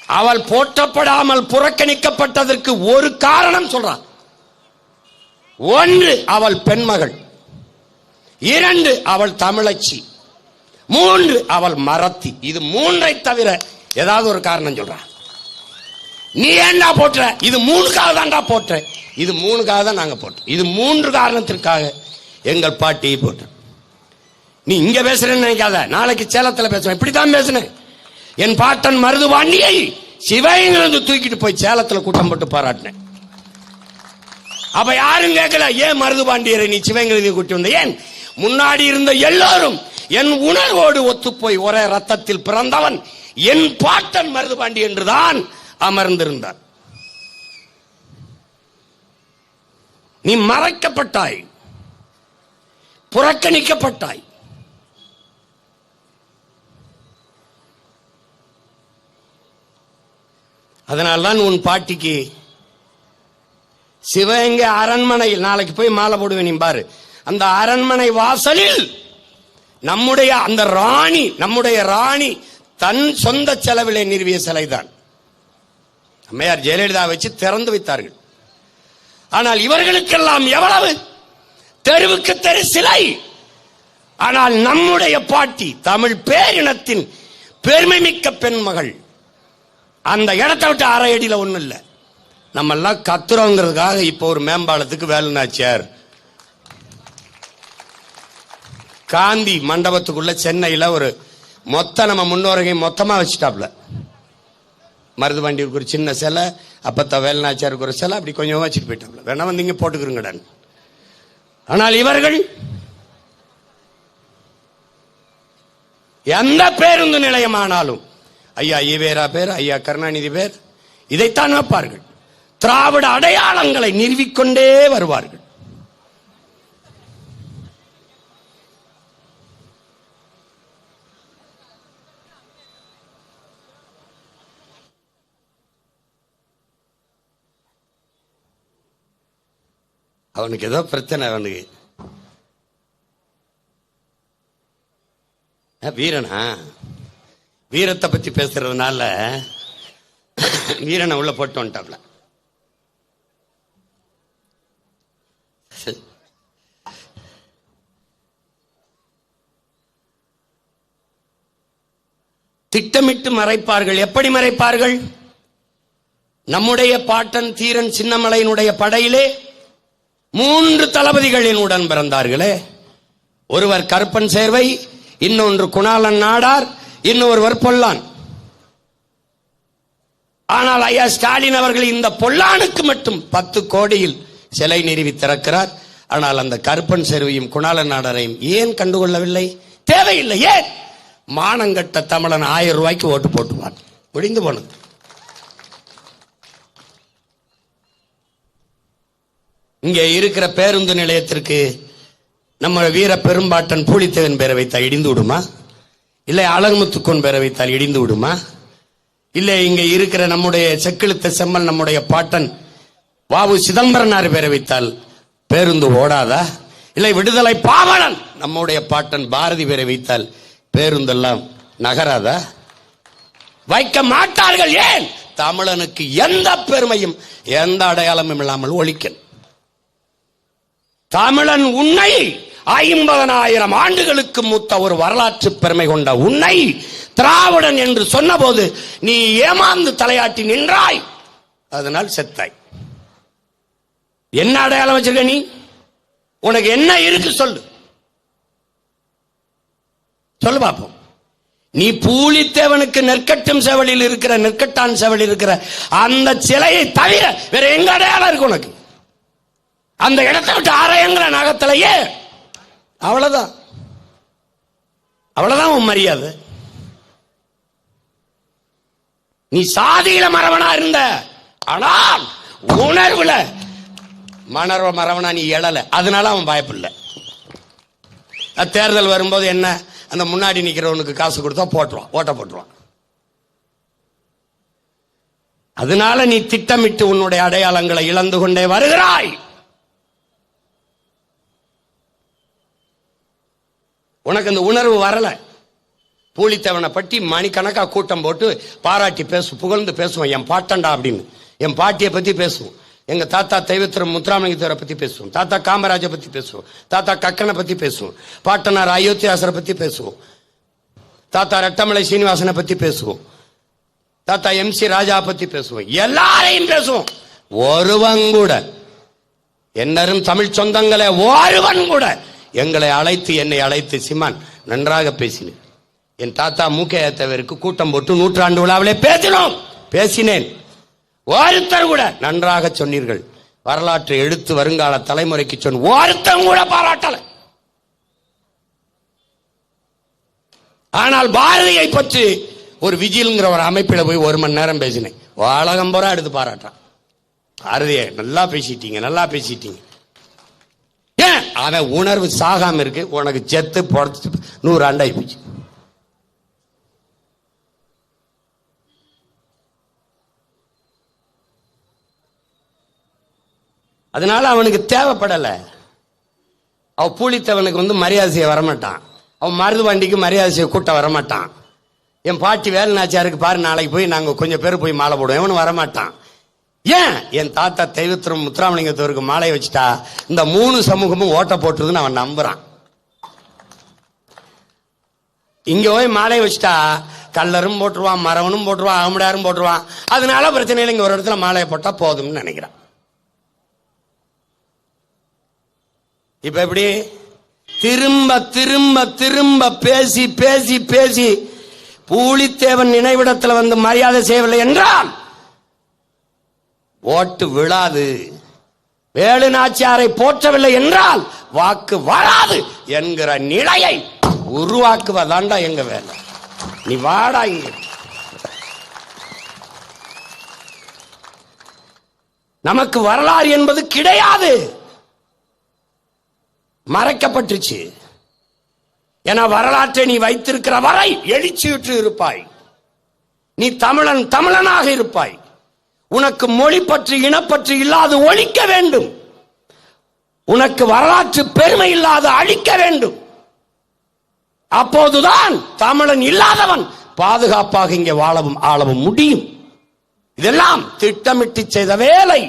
அவள் போற்றப்படாமல் புறக்கணிக்கப்பட்டதற்கு ஒரு காரணம் சொல்றான். ஒன்று, அவள் பெண்மகள். 2, அவள் தமிழச்சி. 3, அவள் மறத்தி. இது 3ஐ தவிர ஏதாவது ஒரு காரணம் சொல்றான். நீ ஏண்டா போற்ற? இது 3க்காக தான்டா போற்ற. இது 3க்காக தான் நாங்க போட்டோம். இது 3 காரணத்திற்காக எங்கள் பாட்டியை போட்டோம். நீ இங்க பேசுறேன்னு நினைக்காத, நாளைக்கு சேலத்தில் பேசுவேன். இப்படித்தான் பேசுனேன். என் பாட்டன் மருதுபாண்டியை சிவகங்கையிலிருந்து தூக்கிட்டு போய் சேலத்தில் கூட்டம் போட்டு பாராட்டினேன். அப்ப யாரும் கேட்கல, ஏன் மருதுபாண்டியரை நீ சிவகங்கை கூட்டி வந்த? ஏன் முன்னாடி இருந்த எல்லாரும் என் உணர்வோடு ஒத்து போய் ஒரே ரத்தத்தில் பிறந்தவன் என் பாட்டன் மருதுபாண்டி என்றுதான் அமர்ந்திருந்தார். நீ மறைக்கப்பட்டாய், புறக்கணிக்கப்பட்டாய். அதனால்தான் உன் பாட்டிக்கு சிவகங்கை அரண்மனையில் நாளைக்கு போய் மாலை போடுவேன். நீ பாரு, அந்த அரண்மனை வாசலில் நம்முடைய அந்த ராணி, நம்முடைய ராணி தன் சொந்த செலவிலே நிறுவிய சிலைதான். அம்மையார் ஜெயலலிதா வச்சு திறந்து வைத்தார்கள். ஆனால் இவர்களுக்கெல்லாம் எவ்வளவு தெருவுக்கு தெரு சிலை. ஆனால் நம்முடைய பாட்டி தமிழ் பேரினத்தின் பெருமை மிக்க பெண்மகள் அந்த இடத்தை விட்டு அரை அடியில் ஒண்ணும் இல்லை. நம்ம எல்லாம் கத்துறோங்கிறதுக்காக இப்போ ஒரு மேம்பாலத்துக்கு வேலுநாச்சியார் காந்தி மண்டபத்துக்குள்ள சென்னையில் ஒரு நம்ம முன்னோரை மொத்தமா வச்சுட்டாப்ல. மருதுபாண்டியருக்கு ஒரு சின்ன சிலை, அப்பத்த வேலுநாச்சியாருக்கு ஒரு சிலை, அப்படி கொஞ்சம் வச்சுட்டு போயிட்டாப்ல. வேணா வந்து இங்க போட்டுக்கிறங்கடன். ஆனால் இவர்கள் எந்த பேருந்து நிலையமானாலும் ஐயா ஈவேரா பேர், ஐயா கருணாநிதி பேர், இதைத்தான் வைப்பார்கள். திராவிட அடையாளங்களை நிறுவிக்கொண்டே வருவார்கள். அவனுக்கு ஏதோ பிரச்சனை. அவனுக்கு வீரனா வீரத்தை பத்தி பேசுறதுனால வீரனை உள்ள போட்டு வந்துட்டாப்ல. திட்டமிட்டு மறைப்பார்கள். எப்படி மறைப்பார்கள்? நம்முடைய பாட்டன் தீரன் சின்னமலையினுடைய படையிலே 3 தளபதிகளின் உடன் பிறந்தார்களே. ஒருவர் கருப்பன் சேர்வை, இன்னொன்று குணாளன் நாடார், இன்னொருவர் பொல்லான். ஆனால் ஐயா ஸ்டாலின் அவர்கள் இந்த பொல்லானுக்கு மட்டும் 10 கோடியில் சிலை நிறுவி திறக்கிறார். ஆனால் அந்த கருப்பன் சேர்வையும் குணாளன் நாடாரையும் ஏன் கண்டுகொள்ளவில்லை? தேவையில்லை. ஏன்? மானங்கட்ட தமிழன் 1000 ரூபாய்க்கு ஓட்டு போட்டுவான். முடிந்து போனது. இங்கே இருக்கிற பேருந்து நிலையத்திற்கு நம்ம வீர பெரும்பாட்டன் பூலித்தேவன் பேரை வைத்தால் இடிந்து விடுமா? இல்லை அழகுமுத்துக்கோன் பேரை வைத்தால் இடிந்து விடுமா? இல்லை இங்க இருக்கிற நம்முடைய செக்கிழுத்த செம்மல் நம்முடைய பாட்டன் வாவு சிதம்பரனார் பேரை வைத்தால் பேருந்து ஓடாதா? இல்லை விடுதலை பாவலன் நம்முடைய பாட்டன் பாரதி பேரை வைத்தால் பேருந்தெல்லாம் நகராதா? வைக்க மாட்டார்கள். ஏன்? தமிழனுக்கு எந்த பெருமையும் எந்த அடையாளமும் இல்லாமல் ஒழிக்கன். தமிழன் உன்னை 50,000 ஆண்டுகளுக்கு மூத்த ஒரு வரலாற்று பெருமை கொண்ட உன்னை திராவிடன் என்று சொன்ன போது நீ ஏமாந்து தலையாட்டி நின்றாய். அதனால் செத்தாய். என்ன அடையாளம் வச்சிருக்க நீ? உனக்கு என்ன இருக்கு சொல்லு, சொல்லு பாப்போம். நீ பூலித்தேவனுக்கு நெற்கட்டும் செவலில் இருக்கிற நெற்கட்டான் செவலில் இருக்கிற அந்த சிலையை தவிர வேற எங்க அடையாளம் இருக்கு உனக்கு? அந்த இடத்தை விட்டு ஆரையங்கிற நகத்திலேயே அவ்வளவுதான். அவ்வளவுதான் உன் மரியாதை. நீ சாதியில மரவனா இருந்த, ஆனால் உணர்வுல மரவனா நீ எழல. அதனால அவன் பயப்படல. தேர்தல் வரும்போது என்ன, அந்த முன்னாடி நிக்கிறவனுக்கு காசு கொடுத்தா போட்டுருவான், ஓட்ட போட்டுருவான். அதனால நீ திட்டமிட்டு உன்னுடைய அடையாளங்களை இழந்து கொண்டே வருகிறாய். உனக்கு அந்த உணர்வு வரல. பூலித்தேவனை பற்றி மணிக்கணக்கா கூட்டம் போட்டு பாராட்டி புகழ்ந்து பேசுவோம். என் பாட்டண்டா அப்படின்னு. என் பாட்டியை பத்தி பேசுவோம். எங்க தாத்தா தெய்வத்திரம் முத்துராமலிங்கத்தேவரை பத்தி பேசுவோம். தாத்தா காமராஜை பத்தி பேசுவோம். தாத்தா கக்கனை பத்தி பேசுவோம். பாட்டனார் அயோத்தியாசரை பத்தி பேசுவோம். தாத்தா ரெட்டமலை சீனிவாசனை பத்தி பேசுவோம். தாத்தா MC ராஜா பத்தி பேசுவோம். எல்லாரையும் பேசுவோம். ஒருவன் கூட, என்னரும் தமிழ் சொந்தங்களே, ஒருவன் கூட எங்களை அழைத்து, என்னை அழைத்து, சிமான் நன்றாக பேசினேன், என் தாத்தா மூக்கையத்தவருக்கு கூட்டம் போட்டு 100ஆண்டு விழாவிலே பேசினேன், ஒருத்தர் கூட நன்றாக சொன்னீர்கள், வரலாற்றை எடுத்து வருங்கால தலைமுறைக்கு சொன்ன ஒருத்தர் கூட பாராட்டல. ஆனால் பாரதியை பற்றி ஒரு விஜில்ங்கிற ஒரு அமைப்பில போய் 1 மணி நேரம் பேசினேன். உலகம் பூரா எடுத்து பாராட்டான். பாரதியை நல்லா பேசிட்டீங்க, நல்லா பேசிட்டீங்க. ஏன் அவன் உணர்வு சாகாம இருக்கு, உனக்கு செத்து பொறுத்து 100 ஆண்டாய் போச்சு. அதனால அவனுக்கு தேவைப்படல. அவ பூலித்தவனுக்கு மரியாதை செய்ய வரமாட்டான். அவன் மருது வண்டிக்கு மரியாதை செய்ய கூட்ட வரமாட்டான். என் பாட்டி வேலுநாச்சியாருக்கு பாரு, நாளைக்கு போய் நாங்க கொஞ்சம் பேர் போய் மாலை போடுவோம், எவனும் வரமாட்டான். ஏன்? என் தாத்தா தெய்வத்திரம் முத்துராமலிங்கத்தவருக்கு மாலை வச்சுட்டா இந்த 3 சமூகமும் ஓட்ட போட்டுருதுன்னு அவன் நம்புறான். இங்க போய் மாலை வச்சுட்டா கல்லரும் போட்டுருவான், மரவனும் போட்டுருவான், அகமுடையாரும் போட்டுருவான். அதனால பிரச்சனை இல்லை, இங்க ஒரு இடத்துல மாலையை போட்டா போதும்னு நினைக்கிறான். இப்ப எப்படி திரும்ப திரும்ப திரும்ப பேசி பேசி பேசி பூலித்தேவன் நினைவிடத்தில் மரியாதை செய்யவில்லை என்றால் ஓட்டு விழாது. வேலு நாச்சியாரை போற்றவில்லை என்றால் வாக்கு வராது என்கிற நிலையை உருவாக்குவதாண்டா எங்க வேலை. நீ வாடா இங்க. நமக்கு வரலாறு என்பது கிடையாது, மறைக்கப்பட்டுச்சு. என வரலாற்றை நீ வைத்திருக்கிற வரை எழுச்சியுற்று இருப்பாய். நீ தமிழனாக இருப்பாய். உனக்கு மொழி பற்றி இனப்பற்றி இல்லாது ஒழிக்க வேண்டும். உனக்கு வரலாற்று பெருமை இல்லாது அழிக்க வேண்டும். அப்போதுதான் தமிழன் இல்லாதவன் பாதுகாப்பாக இங்கே வாழவும் ஆளவும் முடியும். இதெல்லாம் திட்டமிட்டு செய்த வேலை.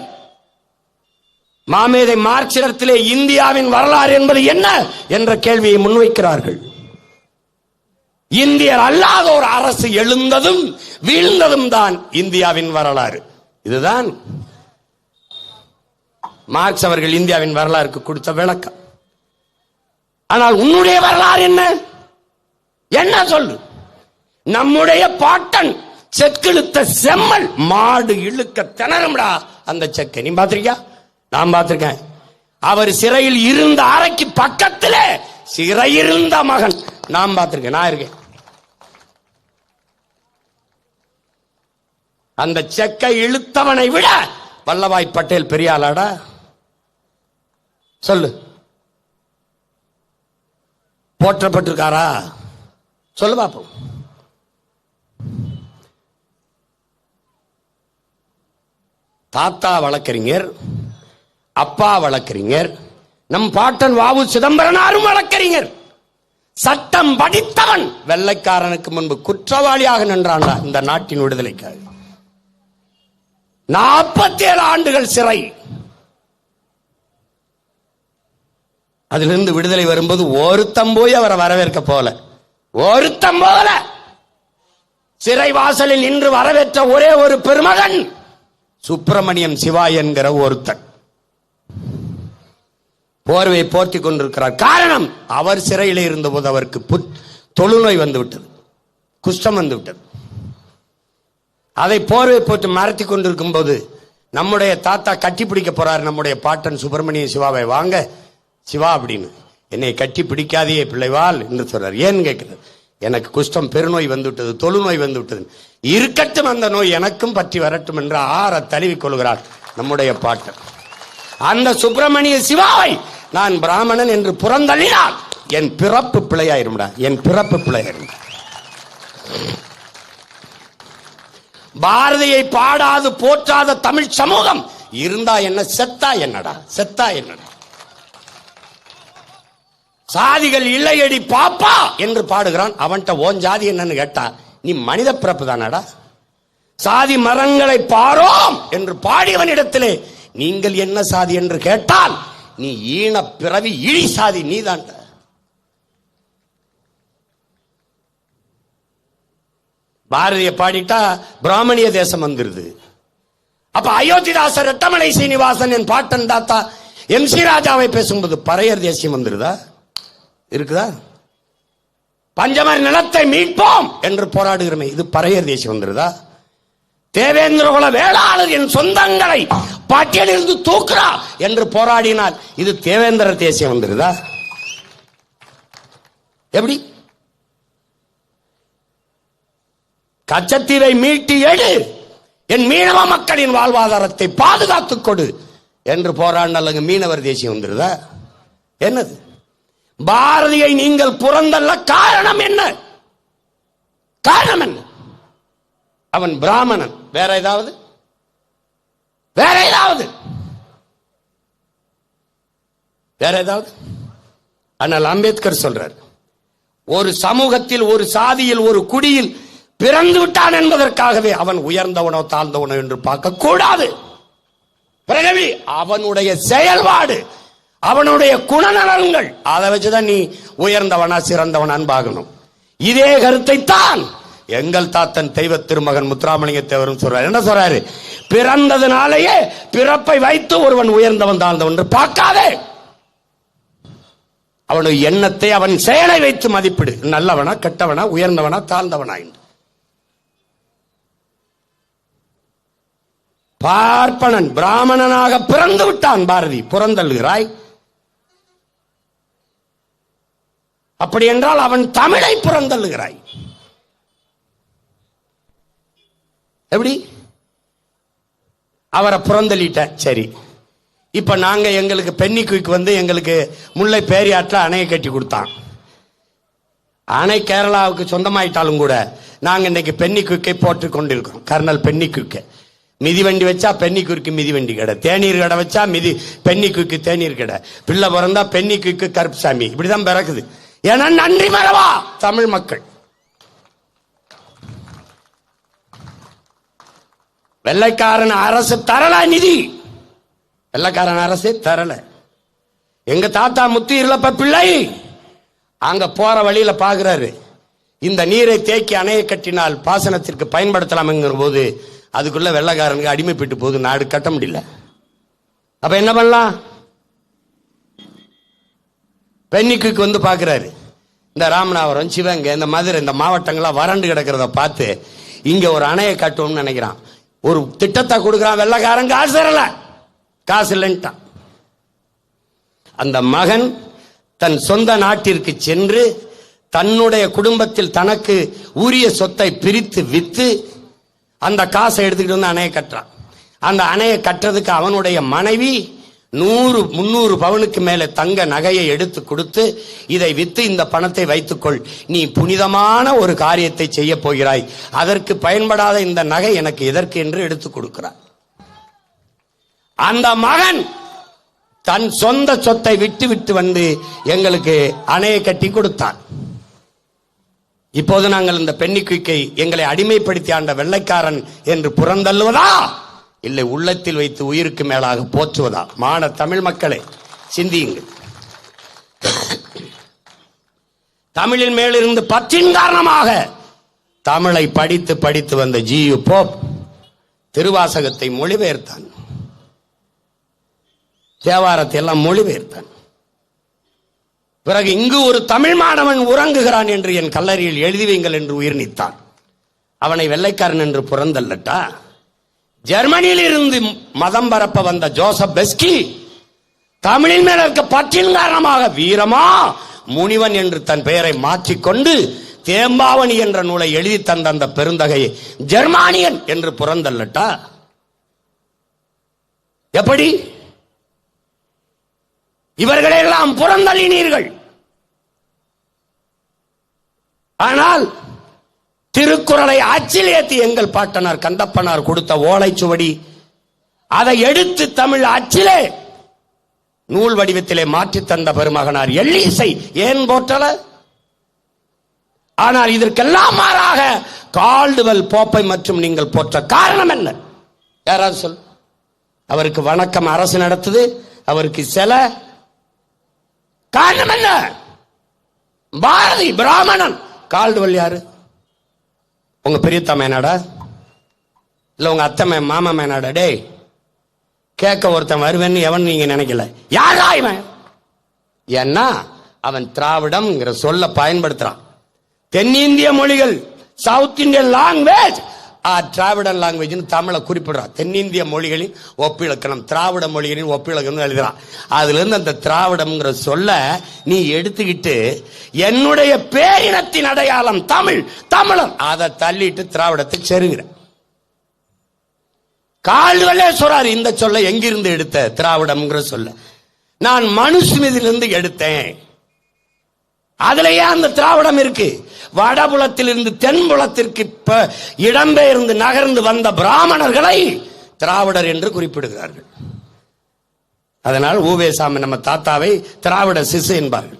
மாமேதை மார்க்சிடத்திலே இந்தியாவின் வரலாறு என்பது என்ன என்ற கேள்வியை முன்வைக்கிறார்கள். இந்தியர் அல்லாத ஒரு அரசு எழுந்ததும் வீழ்ந்ததும் தான் இந்தியாவின் வரலாறு. இதுதான் மார்க்ஸ் அவர்கள் இந்தியாவின் வரலாறுக்கு கொடுத்த விளக்கம். ஆனால் உன்னுடைய வரலாறு என்ன? என்ன சொல்லு? நம்முடைய பாட்டன் செக்கிழுத்த செம்மல் மாடு இழுக்க திணறும்டா அந்த செக்கை. நீ பாத்திருக்கியா? நான் பார்த்திருக்கேன். அவர் சிறையில் இருந்த அறைக்கு பக்கத்திலே சிறையிருந்த மகன் நான் பார்த்திருக்கேன். நான் இருக்கேன். அந்த செக்கை இழுத்தவனை விட வல்லபாய் பட்டேல் பெரிய ஆளாடா? சொல்லு. போற்றப்பட்டிருக்காரா? சொல்லு பாப்போம். தாத்தா வழக்கறிஞர், அப்பா வழக்கறிஞர், நம் பாட்டன் வாவு சிதம்பரனாரும் வழக்கறிஞர். சட்டம் படித்தவன் வெள்ளைக்காரனுக்கு முன்பு குற்றவாளியாக நின்றான் இந்த நாட்டின் விடுதலைக்காக. 47 ஆண்டுகள் சிறை. அதிலிருந்து விடுதலை வரும்போது ஒருத்தம் போய் அவரை வரவேற்க போல, ஒருத்தம் போல சிறை வாசலில் நின்று வரவேற்ற ஒரே ஒரு பெருமகன் சுப்பிரமணியம் சிவா என்கிற ஒருத்தன் போர்வை போர்த்தி கொண்டிருக்கிறார். காரணம், அவர் சிறையில் இருந்தபோது அவருக்கு தொழுநோய் வந்து விட்டது, குஷ்டம் வந்து விட்டது. அதை போர்வை போட்டு மறைத்து கொண்டிருக்கும் போது நம்முடைய தாத்தா கட்டி பிடிக்க போறார் நம்முடைய பாட்டன் சுப்பிரமணிய சிவாவை. வாங்க சிவா அப்படின்னு. என்னை கட்டி பிடிக்காதே பிள்ளைவாள் என்று சொல்றார். ஏன்னு கேட்கிறது, எனக்கு குஷ்டம் பெருநோய் வந்து விட்டது, தொழுநோய் வந்து விட்டது. இருக்கட்டும், அந்த நோய் எனக்கும் பற்றி வரட்டும் என்று ஆற தழுவிக் கொள்கிறார் நம்முடைய பாட்டன். அந்த சுப்பிரமணிய சிவாவை நான் பிராமணன் என்று புறந்தள்ளினால் என் பிறப்பு பிழையாயிரும்டா, என் பிறப்பு பிழையாயிரும். பாரதியை பாடாது போற்றாத தமிழ் சமூகம் இருந்தா என்ன, செத்தா என்னடா, செத்தா என்னடா? சாதிகள் இல்லையடி பாப்பா என்று பாடுகிறான். அவன்கிட்ட ஓன் ஜாதி என்னன்னு கேட்டா, நீ மனித பிறப்பு தானடா, சாதி மரங்களை பாரோம் என்று பாடியவனிடத்திலே நீங்கள் என்ன சாதி என்று கேட்டால், நீ ஈன பிறவி இழி சாதி நீதான். பாரதிய பாடிட்டா பிராமணிய தேசம் வந்துருது. அப்ப அயோத்திதாசர் ரெட்டமலை சீனிவாசன் என் பாட்டன் தாத்தா MC ராஜாவை பேசும்போது பறையர் தேசியம் வந்துருதா? இருக்குதா? பஞ்சமர் நிலத்தை மீட்போம் என்று போராடுகிறோமே, இது பறையர் தேசியம் வந்துருதா? தேவேந்திரகுல வேளாளர் என் சொந்தங்களை பாட்டியலிருந்து தூக்குறா என்று போராடினால் இது தேவேந்திர தேசியம் வந்துருதா? எப்படி? கச்சத்தீவை மீட்டி எடு, என் மீனவ மக்களின் வாழ்வாதாரத்தை பாதுகாத்துக் கொடு என்று போராடினால மீனவர் தேசியம் வந்துருதா? என்னது? பாரதியை நீங்கள் புறந்தள்ள காரணம் என்ன? காரணம் என்ன? அவன் பிராமணன். வேற ஏதாவது? வேற ஏதாவது? வேற ஏதாவது? ஆனால் அம்பேத்கர் சொல்றார், ஒரு சமூகத்தில், ஒரு சாதியில், ஒரு குடியில் பிறந்து விட்டான் என்பதற்காகவே அவன் உயர்ந்தவனோ தாழ்ந்தவனோ என்று பார்க்க கூடாது. பிறகு அவனுடைய செயல்பாடு, அவனுடைய குணநலன்கள், அதை வச்சுதான் நீ உயர்ந்தவனா சிறந்தவனான்னு பார்க்கணும். இதே கருத்தை தான் எங்கள் தாத்தன் தெய்வ திருமகன் முத்துராமலிங்க தேவரும் சொல்றாரு. என்ன சொல்றாரு? பிறந்ததுனாலேயே பிறப்பை வைத்து ஒருவன் உயர்ந்தவன் தாழ்ந்தவன் என்று பார்க்காதே, அவனுடைய எண்ணத்தை அவன் செயலை வைத்து மதிப்பிடு. நல்லவனா கெட்டவனா, உயர்ந்தவனா தாழ்ந்தவனா என்று. பார்ப்பனன் பிராமணனாக பிறந்து விட்டான் பாரதி, புறந்தள்ளுகிறாய். அப்படி என்றால் அவன் தமிழை புறந்தள்ளுகிறாய். எப்படி? அவரை புறந்தள்ளிட்ட. சரி, இப்ப நாங்க எங்களுக்கு பென்னிக்குயிக் வந்து எங்களுக்கு முல்லை பேரியாற்றில் அணையை கட்டி கொடுத்தான். அணை கேரளாவுக்கு சொந்தமாயிட்டாலும் கூட நாங்க இன்னைக்கு பென்னிக்குயிக்கை போட்டுக் கொண்டிருக்கிறோம். கர்னல் பென்னிக்குயிக்கை மிதிவண்டி வச்சா பென்னிக்குயிக்கு மிதிவண்டி கடை, தேநீர் கடை வச்சா பென்னிக்குயிக்கு தேநீர் கடை, பிள்ளை பிறந்தா பென்னிக்குயிக்கு கருப்புசாமி, இப்படிதான் பிறக்குது. ஏன்னா நன்றி மறவா தமிழ் மக்கள். வெள்ளைக்காரன் அரசு தரல நிதி, வெள்ளைக்காரன் அரசு தரல. எங்க தாத்தா முத்து இருளப்ப பிள்ளை அங்க போற வழியில பாக்குறாரு, இந்த நீரை தேக்கி அணையை கட்டினால் பாசனத்திற்கு பயன்படுத்தலாம் என்கிற போது அதுக்குள்ள வெள்ளைக்காரனுக்கு அடிமைப்பட்டு போது நாடு கட்ட முடியல. அப்ப என்ன பண்ணலாம்? பென்னிக்குக்கு வந்து பாக்குறாரு, இந்த ராமநாதபுரம், சிவகங்கை, இந்த மதுரை, இந்த மாவட்டங்களா வறண்டு கிடக்கிறத பார்த்து இங்க ஒரு அணையை கட்டுவோம்னு நினைக்கிறான். ஒரு திட்டத்தை கொடுக்கிறான், வெள்ளைக்காரன் காசு தரல, காசு இல்லைன்ட்டான். அந்த மகன் தன் சொந்த நாட்டிற்கு சென்று தன்னுடைய குடும்பத்தில் தனக்கு உரிய சொத்தை பிரித்து வித்து அந்த காசை எடுத்துக்கிட்டு வந்து அணையை கட்டுறான். அந்த அணையை கட்டுறதுக்கு அவனுடைய மனைவி 100-300 பவுனுக்கு மேல தங்க நகையை எடுத்து கொடுத்து, இதை வித்து இந்த பணத்தை வைத்துக்கொள், நீ புனிதமான ஒரு காரியத்தை செய்ய போகிறாய், அதற்கு பயன்படாத இந்த நகை எனக்கு எதற்கு என்று எடுத்து கொடுக்கிறார். அந்த மகன் தன் சொந்த சொத்தை விட்டு விட்டு வந்து எங்களுக்கு அணையை கட்டி கொடுத்தான். இப்போது நாங்கள் இந்த பென்னிக்குயிக்கை எங்களை அடிமைப்படுத்தி ஆண்ட வெள்ளைக்காரன் என்று புறந்தள்ளுவதா, இல்லை உள்ளத்தில் வைத்து உயிருக்கு மேலாக போற்றுவதா? மான தமிழ் மக்களே, சிந்தியுங்கள். தமிழின் மேலிருந்து பற்றின் காரணமாக தமிழை படித்து படித்து வந்த ஜி.யு. போப் திருவாசகத்தை மொழிபெயர்த்தான், தேவாரத்தை எல்லாம் மொழிபெயர்த்தான். பிறகு இங்கு ஒரு தமிழ் மாணவன் உறங்குகிறான் என்று என் கல்லறையில் எழுதி வைங்கள் என்று உயிர் நீத்தான். அவனை வெள்ளைக்காரன் என்று புறந்தல்லட்டா? ஜெர்மனியில் இருந்து மதம் பரப்ப வந்த ஜோசப் பெஸ்கி தமிழின் மேல இருக்க பற்றின் காரணமாக வீரமா முனிவன் என்று தன் பெயரை மாற்றிக்கொண்டு தேம்பாவணி என்ற நூலை எழுதி தந்த அந்த பெருந்தகையை ஜெர்மானியன் என்று புறந்தல்லட்டா? எப்படி? இவர்களெல்லாம் புறந்தள்ளினீர்கள். ஆனால் திருக்குறளை அச்சில் ஏற்றி எங்கள் பாட்டனார் கந்தப்பனார் கொடுத்த ஓலைச்சுவடி, அதை எடுத்து தமிழ் அச்சிலே நூல் வடிவத்திலே மாற்றி தந்த பெருமகனார் எல்லீசை ஏன் போற்றல? ஆனால் இதற்கெல்லாம் மாறாக கால்டுவெல் போப்பை மற்றும் நீங்கள் போற்ற காரணம் என்ன? யாராவது சொல். அவருக்கு வணக்கம் அரசு நடத்துது, அவருக்கு சில காரணம் என்ன? பாரதி பிராமணன். கால்டுவெல் யாரு? உங்க பெரியத்தா மேனாடா இல்ல உங்க அத்தை மாமா மேனாடா? டே கேட்க ஒருத்தன் வருவேன்னு எவன் நீங்க நினைக்கல. யாரா இவன்? ஏன்னா அவன் திராவிடம்ங்கிற சொல்ல பயன்படுத்துறான். தென்னிந்திய மொழிகள், சவுத் இந்தியன் லாங்குவேஜ் திராவிடன் லாங்குவேஜ் தமிழை குறிப்பிடுறான். தென்னிந்திய மொழிகளின் ஒப்பிலக்கணம், திராவிட மொழிகளின் ஒப்பிலக்கணம் எழுதுறான். அதுல இருந்து அந்த திராவிடம்ங்கிற சொல்ல நீ எடுத்துக்கிட்டு என்னுடைய பேரினத்தின் அடையாளம் தமிழ், தமிழன் அதை தள்ளிட்டு திராவிடத்தை செருகிற. கால்டுவெல்லே சொல்றாரு இந்த சொல்ல எங்கிருந்து எடுத்த? திராவிடம்ங்கிற சொல்ல நான் மனுஸ்மிருதியிலிருந்து எடுத்தேன். அதுலயே அந்த திராவிடம் இருக்கு. வடபுலத்திலிருந்து தென்புலத்திற்கு இடம்பெயர்ந்து நகர்ந்து வந்த பிராமணர்களை திராவிடர் என்று குறிப்பிடுகிறார்கள். அதனால் ஊவேசாமி நம்ம தாத்தாவை திராவிட சிசு என்பார்கள்.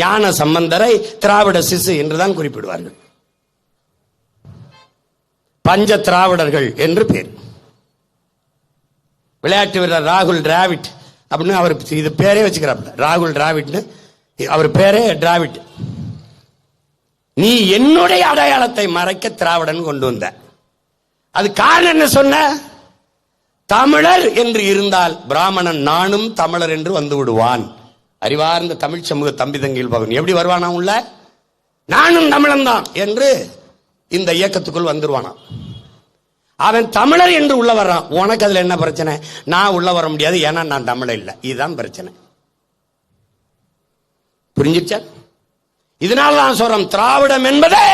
ஞான சம்பந்தரை திராவிட சிசு என்றுதான் குறிப்பிடுவார்கள். பஞ்ச திராவிடர்கள் என்று பேர். விளையாட்டு வீரர் ராகுல் டிராவிட் அப்படின்னு அவர் இது பேரே வச்சுக்கிறார். ராகுல் டிராவிட்னு அவர் பேரே டிராவிட். நீ என்னுடைய அடையாளத்தை மறைக்க திராவிடன் கொண்டு வந்த. அது காரணம் என்ன சொன்ன? தமிழர் என்று இருந்தால் பிராமணன் நானும் தமிழர் என்று வந்து விடுவான். அறிவார்ந்த தமிழ் சமூக தம்பி தங்கியில் பவன் எப்படி வருவானா உள்ள? நானும் தமிழன் தான் என்று இந்த இயக்கத்துக்குள் வந்துருவானா. அவன் தமிழர் என்று உள்ள வர்றான். உனக்கு அதுல என்ன பிரச்சனை? நான் உள்ள வர முடியாது, ஏன்னா நான் தமிழர் இல்லை. இதுதான் பிரச்சனை. புரிஞ்சிச்சா? இதனால நான் சொல்றேன், திராவிடம் என்பது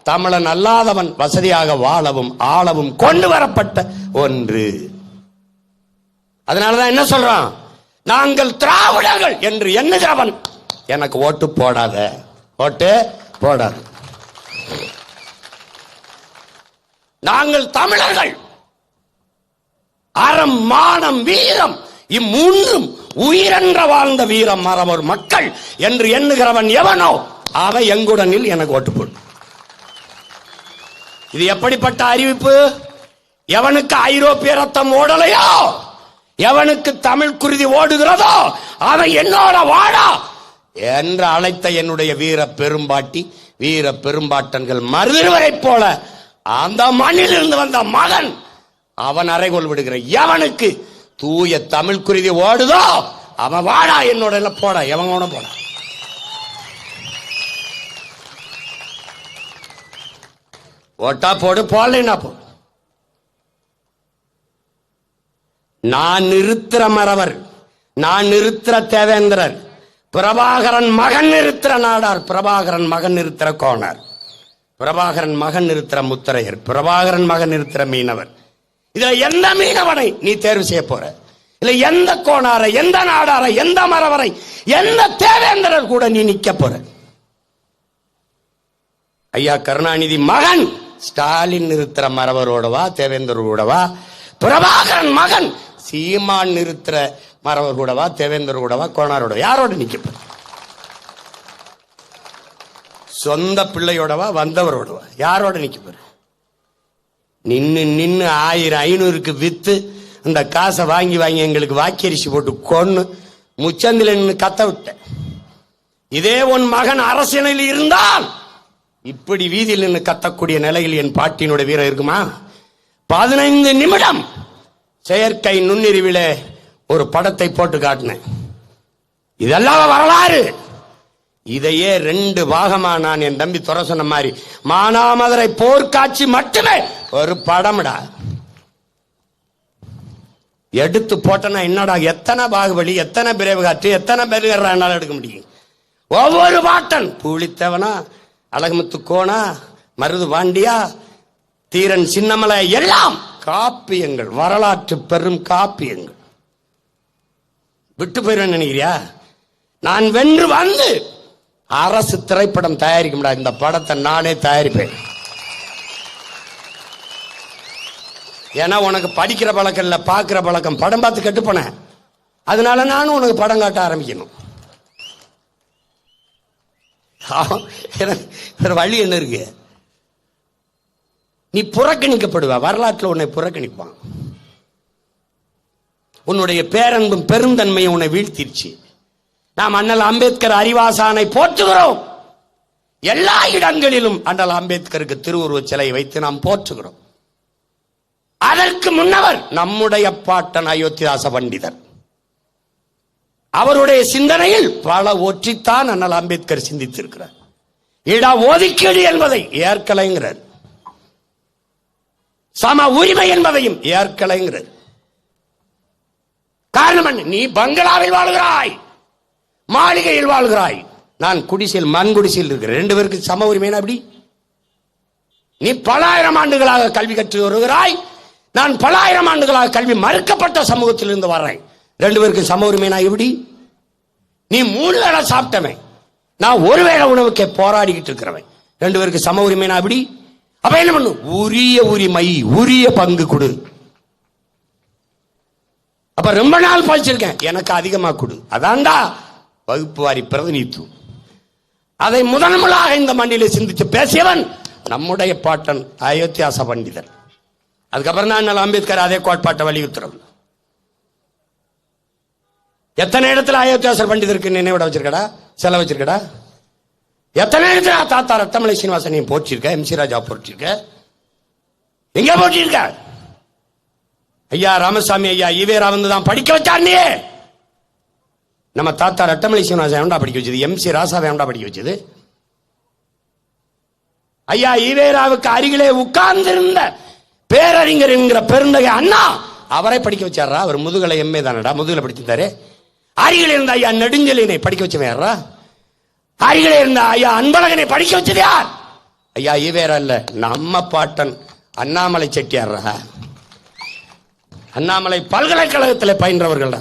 தமிழன் அல்லாதவன் வசதியாக வாழவும் ஆளவும் கொண்டு வரப்பட்ட ஒன்று. அதனாலதான் என்ன சொல்றான்? நாங்கள் திராவிடர்கள் என்று எண்ணுகிறவன் எனக்கு ஓட்டு போடாத, ஓட்டு போடாத. நாங்கள் தமிழர்கள் அறம், மானம், வீரம் இம்மூன்றும் உயிரென்ற வாழ்ந்த வீரம் மறவர் மக்கள் என்று எண்ணுகிறவன் எவனோ அவன் எங்குடனில் எனக்கு ஓட்டு போடு. இது எப்படிப்பட்ட அறிவிப்பு? எவனுக்கு ஐரோப்பிய ரத்தம் ஓடலையோ, எவனுக்கு தமிழ் குருதி ஓடுகிறதோ அவன் என்னோட வாடா என்று அழைத்த என்னுடைய வீர பெரும்பாட்டி, வீர பெரும்பாட்டன்கள் மருதிருவரை போல அந்த மண்ணில் இருந்து வந்த மகன் அவன் அறைகோல் விடுகிற எவனுக்கு தூய தமிழ் குருதி ஓடுதோ அவன் வாடா என்னோட எல்லாம் போடா, எவனோட போடா. ஓட்டா போடு, போடலைன்னா போடு. நான் நிறுத்துற மறவர், நான் நிறுத்துற தேவேந்திரர், பிரபாகரன் மகன் நிறுத்துற நாடார், பிரபாகரன் மகன் நிறுத்துற கோணர், பிரபாகரன் மகன் நிறுத்துற முத்தரையர், பிரபாகரன் மகன் நிறுத்துற மீனவர். இதுல எந்த மீனவனை நீ தேர்வு செய்ய போற? இல்ல எந்த கோணாரை, எந்த நாடாரை, எந்த மறவரை, எந்த தேவேந்திரர் கூட நீ நிக்க போற? ஐயா கருணாநிதி மகன் ஸ்டாலின் நிறுத்துற மறவரோடவா, தேவேந்திரோடவா? பிரபாகரன் மகன் சீமான் நிறுத்துற மறவர் கூடவா, தேவேந்திர கூடவா, கோணாரோட? யாரோட நிக்க போற? சொந்த பிள்ளையோடவா, வந்தவரோடவா? யாரோட நிக்க போற? நின்னு நின்னு 1000-500க்கு வித்து அந்த காசை வாங்கி வாங்கி எங்களுக்கு வாக்கரிசி போட்டு கொன்னு முச்சந்தில நின்று கத்த விட்ட. இதே உன் மகன் அரசியலில் இருந்தால் இப்படி வீதியில் நின்று கத்தக்கூடிய நிலையில் என் பாட்டியினுடைய வீரம் இருக்குமா? 15 நிமிடம் செயற்கை நுண்ணறிவில ஒரு படத்தை போட்டு காட்டினேன். இதெல்லாம் வரலாறு. இதையே 2 பாகமா நான் என் தம்பி துறை சொன்ன மாதிரி மானாமதுரை போர்க்காட்சி மட்டுமே ஒரு படம்டா எடுத்து போட்டனா என்னடா, எத்தனை பாகுபலி, எத்தனை பிரேவ காட்சி, எத்தனை பேர் எடுக்க முடியும்? ஒவ்வொரு பாட்டன் பூலித்தவனா, அழகுமுத்து கோணா, மருது பாண்டியா, தீரன் சின்னமலை எல்லாம் காப்பியங்கள், வரலாற்று பெரும் காப்பியங்கள். விட்டு போயிடுவேன் நினைக்கிறியா? நான் வென்று வந்து அரசு திரைப்படம் தயாரிக்க முடியாது. இந்த படத்தை நானே தயாரிப்பேன். ஏன்னா உனக்கு படிக்கிற பழக்கம் இல்ல, பாக்குற பழக்கம். படம் பார்த்து கெட்டு போன அதனால நானும் உனக்கு படம் காட்ட ஆரம்பிக்கணும். வழி என்ன இருக்கு? நீ புறக்கணிக்கப்படுவ. வரலாற்றில் உன்னை புறக்கணிப்பான். உன்னுடைய பேரன்பும் பெருந்தன்மையை உன்னை வீழ்த்திருச்சு. நாம் அண்ணல் அம்பேத்கர் அறிவாசானை போற்றுகிறோம். எல்லா இடங்களிலும் அண்ணல் அம்பேத்கருக்கு திருவுருவச் சிலை வைத்து நாம் போற்றுகிறோம். அதற்கு முன்னவர் நம்முடைய பாட்டன் அயோத்திதாச பண்டிதர். அவருடைய சிந்தனையில் பல ஒற்றித்தான் அண்ணல் அம்பேத்கர் சிந்தித்திருக்கிறார். இட ஒதுக்கீடு என்பதை ஏற்கலைங்கிறார். சம உரிமை என்பதையும் ஏற்கலைங்கிறார். காரணம் என்ன? நீ பங்களாவில் வாழ்கிறாய், மாளிகையில் வாழ்கிறாய், நான் குடிசையில் மண் குடிசையில் இருக்கிறேன். 2 பேருக்கு சம உரிமை. அப்படி நீ பல ஆயிரம் ஆண்டுகளாக கல்வி கற்று வருகிறாய், நான் பல ஆயிரம் ஆண்டுகளாக கல்வி மறுக்கப்பட்ட சமூகத்தில் இருந்து வர்றேன். 2 பேருக்கு சம உரிமை. நான் எப்படி? நீ 3 வேளை சாப்பிட்டவன், நான் ஒரு வேளை உணவுக்கே போராடிக்கிட்டு இருக்கிறவன். 2 பேருக்கு சம உரிமை. நான் எப்படி? அப்ப என்ன பண்ணு? உரிய உரிமை, உரிய பங்கு கொடு. அப்ப ரொம்ப நாள் படிச்சிருக்கேன், எனக்கு அதிகமா கொடு. அதான்டா வகுப்பு வாரி பிரதிநிதித்துவம். அதை முதன்முதலாக இந்த மண்ணிலே சிந்தித்து பேசியவன் நம்முடைய பாட்டன் அயோத்தியாச பண்டிதர். அதுக்கப்புறம் தான் அண்ணல் அம்பேத்கர் அதே கோட்பாட்டை வலியுறுத்துறோம். எத்தனை இடத்துல அயோத்தியாசர் பண்டிதருக்கு நினைவிட வச்சிருக்கடா, செலவு வச்சிருக்கடா? எத்தனை இடத்துல தாத்தா ரத்தமலை சீனிவாசனையும் போற்றிருக்க, எம் சி ராஜா போற்றிருக்க, எங்க போற்றிருக்க? ஐயா ராமசாமி ஐயா ஈவேரா வந்து தான் படிக்க வச்சார். நம்ம தாத்தா ரத்தமலை சீனிவாசன் வேண்டா படிக்க வச்சது, எம் சி ராசா வேண்டா படிக்க வச்சது. ஐயா ஈவேராவுக்கு அருகிலே உட்கார்ந்திருந்த பேரறிஞர் என்கிற பெருந்தகை அண்ணா அவரை படிக்க வச்சாரா? அவர் முதுகலை எம்ஏ தானடா, முதுகலை படிச்சிருந்தாரு. அருகில் இருந்த ஐயா நெடுஞ்செழியனை படிக்க வச்சவன் யாரா? அருகிலே இருந்த ஐயா அன்பழகனை படிக்க வச்சது யார்? ஐயா ஈவேரா இல்ல, நம்ம பாட்டன் அண்ணாமலை செட்டியாரா. அண்ணாமலை பல்கலைக்கழகத்தில் பயின்றவர்கள்.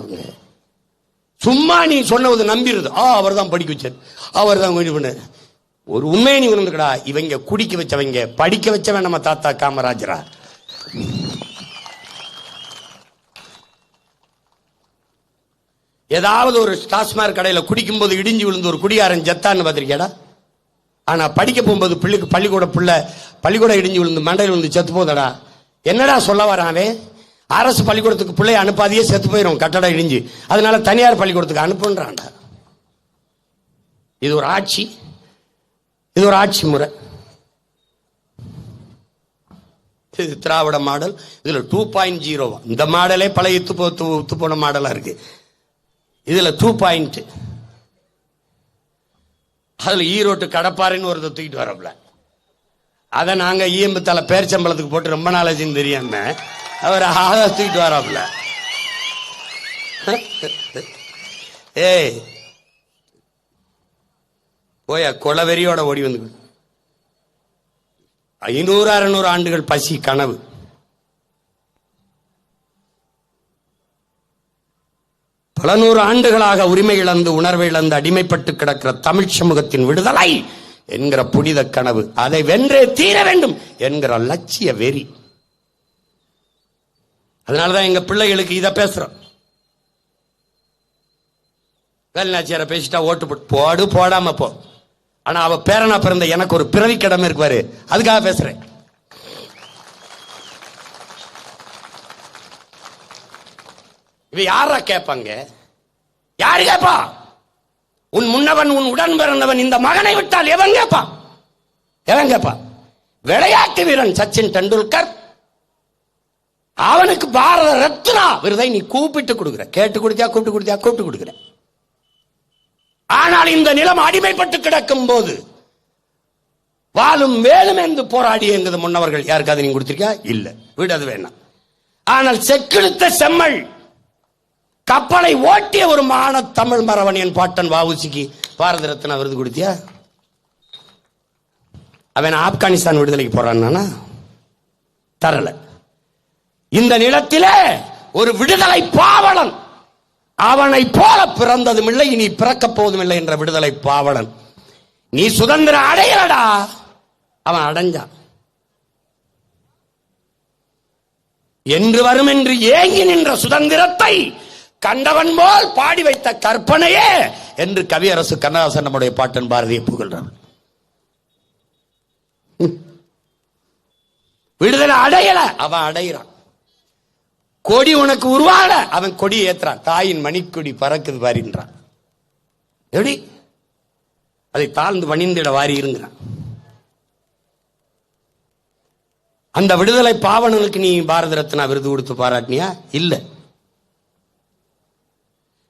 சும்மா நீ சொன்னது நம்பிடுது. அவர் தான் படிக்க வச்சார், அவர் தான் பண்ண. ஒரு உண்மையை நீ உணர்ந்துக்கடா, இவங்க குடிக்க வச்சவங்க, படிக்க வச்சவன் நம்ம தாத்தா காமராஜரா. ஏதாவது ஒரு டாஸ்மாக் கடையில் குடிக்கும் போது இடிஞ்சு விழுந்து ஒரு குடியாரன் ஜத்தான்னு பார்த்திருக்கேடா? ஆனா படிக்க போகும்போது பிள்ளைக்கு பள்ளிக்கூட இடிஞ்சு விழுந்து மண்டையில் விழுந்து செத்து போதடா. என்னடா சொல்ல வரானே? அரசு பள்ளிக்கூடத்துக்கு பிள்ளைய அனுப்பாதையே செத்து போயிடும் கட்டடம் இடிஞ்சு, அதனால தனியார் பள்ளிக்கூடத்துக்கு அனுப்புன்றான்டா. இது ஒரு ஆட்சி, இது ஒரு ஆட்சி முறை. இது திராவிட மாடல். இதுல 2.0. இந்த மாடலே பழைய உத்து போன மாடலா இருக்கு. இதுல 2. அதுல ஈரோட்டு கடப்பாறைன்னு ஒருத்தர் தூக்கிட்டு வரப்பல, அதை நாங்க ஈயம்பு தலை பேர்ச்சம்பளத்துக்கு போட்டு ரொம்ப நாளாச்சுன்னு தெரியாம அவர் தூக்கிட்டு வராப்ல. ஏய் போயா கொலவெறியோட ஓடி வந்து 500-600 ஆண்டுகள் பசி கனவு. பல 100 ஆண்டுகளாக உரிமை இழந்து உணர்வை இழந்து அடிமைப்பட்டு கிடக்கிற தமிழ் சமூகத்தின் விடுதலை என்கிற புனித கனவு, அதை வென்றே தீர வேண்டும் என்கிற லட்சிய வெறி. அதனாலதான் எங்க பிள்ளைகளுக்கு இதை பேசுறோம். வேலுநாச்சியார பேசிட்டா ஓட்டு போடு, போடாம போ. ஆனா அவ பேரனா பிறந்த எனக்கு ஒரு பிறவி கடமை இருக்குவாரு, அதுக்காக பேசுறேன். இவ யாரா கேட்பாங்க? யாரு கேட்பா? உன் முன்னவன் உன் உடன் பிறந்தவன் இந்த மகனை விட்டால் எவன் கேட்பா? எவன் கேட்பா? விளையாட்டு வீரன் சச்சின் டெண்டுல்கர், அவனுக்கு பாரத ரத்னா விருதை நீ கூப்பிட்டு கொடுக்கிற. கேட்டு கொடுத்தியா? கூப்பிட்டு கொடுக்கிற. ஆனால் இந்த நிலம் அடிமைப்பட்டு கிடக்கும் போது வாழும் வேலும் என்று போராடி என்கிறது முன்னவர்கள் யாருக்காவது நீங்க கொடுத்திருக்கியா? இல்ல, வீடு அது வேணாம். ஆனால் செக்கிழுத்த செம்மல் கப்பலை ஓட்டிய ஒரு மான தமிழ் மரவன் என் பாட்டன் வஉசிக்கு பாரத ரத்னா விருது கொடுத்தியா? அவன் ஆப்கானிஸ்தான் விடுதலைக்கு போறான்னா தரல. இந்த நிலத்திலே ஒரு விடுதலை பாவலன், அவனை போல பிறந்ததும் இல்லை, இனி பிறக்க போவதும் இல்லை என்ற விடுதலை பாவலன். நீ சுதந்திரம் அடையலடா, அவன் அடைஞ்சான். என்று வரும் என்று ஏங்கி நின்ற சுதந்திரத்தை கண்டவன் போல் பாடி வைத்த கற்பனையே என்று கவியரசு கண்ணதாசன் நம்முடைய பாட்டன் பாரதியை புகழ்றான். விடுதலை அடையல, அவன் அடைகிறான். கொடி உனக்கு உருவாகல, அவன் கொடி ஏத்துறான். தாயின் மணிக்கொடி பறக்குது பாருன்றான். எப்படி அதை தாழ்ந்து பணிந்திட வாரி இருங்கிறான். அந்த விடுதலை பாவனனுக்கு நீ பாரத ரத்னா விருது கொடுத்து பாராட்டினியா? இல்ல.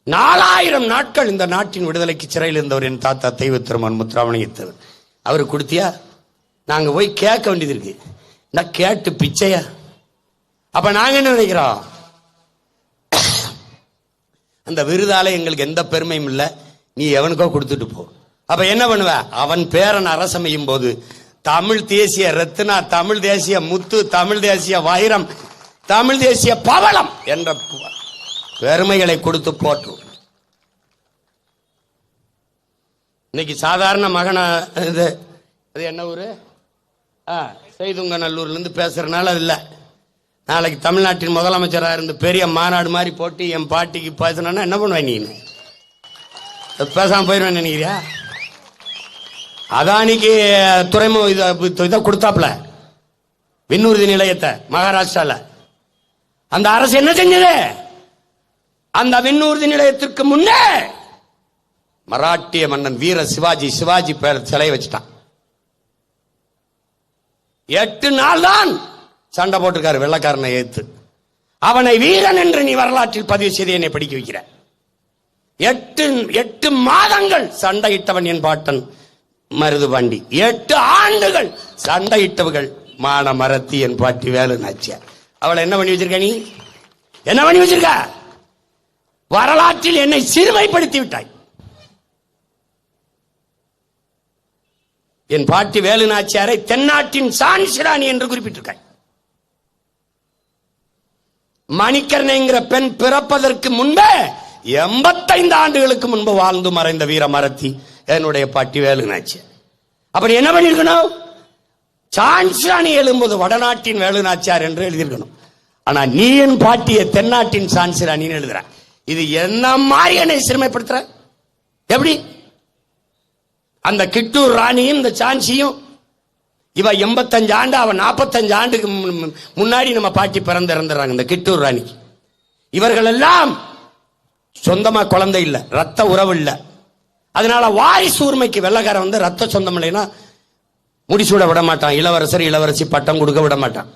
4000 நாட்கள் இந்த நாட்டின் விடுதலைக்கு சிறையில் இருந்தவர் என் தாத்தா தெய்வ திருமன் முத்துராமலிங்கத்தேவர். அவருக்கு கொடுத்தியா? நாங்க போய் கேட்க வேண்டியது இருக்கு. நான் கேட்டு பிச்சையா? அப்ப நாங்க என்ன நினைக்கிறோம்? அந்த விருதால எங்களுக்கு எந்த பெருமையும் இல்லை, நீ எவனுக்கோ கொடுத்துட்டு போ. அப்ப என்ன பண்ணுவ? அவன் பேரன் அரசமையும் போது தமிழ் தேசிய ரத்னா, தமிழ் தேசிய முத்து, தமிழ் தேசிய வைரம், தமிழ் தேசிய பவளம் என்ற பெருமைகளை கொடுத்து போற்று. இன்னைக்கு சாதாரண மகன அது என்ன ஊரு? செய்துங்க நல்லூர்ல இருந்து பேசுறதுனால அது இல்லை. நாளைக்கு தமிழ்நாட்டின் முதலமைச்சராக இருந்து பெரிய மாநாடு மாதிரி போட்டு என் பாட்டிக்கு பேசினா என்ன பண்ணுவேன்? நீ பேசாம போயிடுவேன் நினைக்கிறியா? அதானிக்கு துறைமுக இதை கொடுத்தாப்ல விண்ணூர்தி நிலையத்தை மகாராஷ்டிரால. அந்த அரசு என்ன செஞ்சது? அந்த விண்ணூர்தி நிலையத்திற்கு முன்னே மராட்டிய மன்னன் வீர சிவாஜி பேர் சிலை வச்சுட்டான். 8 நாள் தான் சண்டை போட்டிருக்காரு வெள்ளக்காரனை ஏத்து. அவனை வீரன் என்று நீ வரலாற்றில் பதிவு செய்து என்னை படிக்க வைக்கிற. 8 மாதங்கள் சண்டையிட்டவன் என் பாட்டன் மருதுபாண்டி. 8 ஆண்டுகள் சண்டையிட்டவர்கள் மான மரத்தி என் பாட்டி வேலு நாச்சியார். அவளை என்ன பண்ணி வச்சிருக்க? நீ என்ன பண்ணி வச்சிருக்க? வரலாற்றில் என்னை சிறுமைப்படுத்தி விட்டாய். என் பாட்டி வேலு நாச்சியாரை தென்னாட்டின் சான்சிராணி என்று குறிப்பிட்டிருக்காய். மணிக்கர்ணைங்கிற பெண் பிறப்பதற்கு முன்பே 85 ஆண்டுகளுக்கு முன்பு வாழ்ந்து மறைந்த வீர மரத்தி என்னுடைய பாட்டி வேலு நாச்சியார். அப்படி என்ன பண்ணிருக்கணும்? சான்சிராணி எழும்போது வடநாட்டின் வேலு நாச்சியார் என்று எழுதியிருக்கணும். ஆனா நீ என் பாட்டியை தென்னாட்டின் சான்சிராணின்னு எழுதுற. இது என்ன மாதிரி என்னை சிறுமைப்படுத்துற? எப்படி? அந்த கிட்டூர் ராணியும் இந்த சான்சியும் இவ 85 ஆண்டு, அவன் 45 ஆண்டுக்கு முன்னாடி நம்ம பாட்டி பிறந்து இறந்துறாங்க. இந்த கிட்டூர் ராணிக்கு இவர்கள் எல்லாம் சொந்தமா குழந்தை இல்ல, ரத்த உறவு இல்ல. அதனால வாரிசு உரிமைக்கு வெள்ளக்காரன் வந்து ரத்த சொந்தம் இல்லைன்னா முடிசூட விட மாட்டான். இளவரசர் இளவரசி பட்டம் கொடுக்க விட மாட்டான்.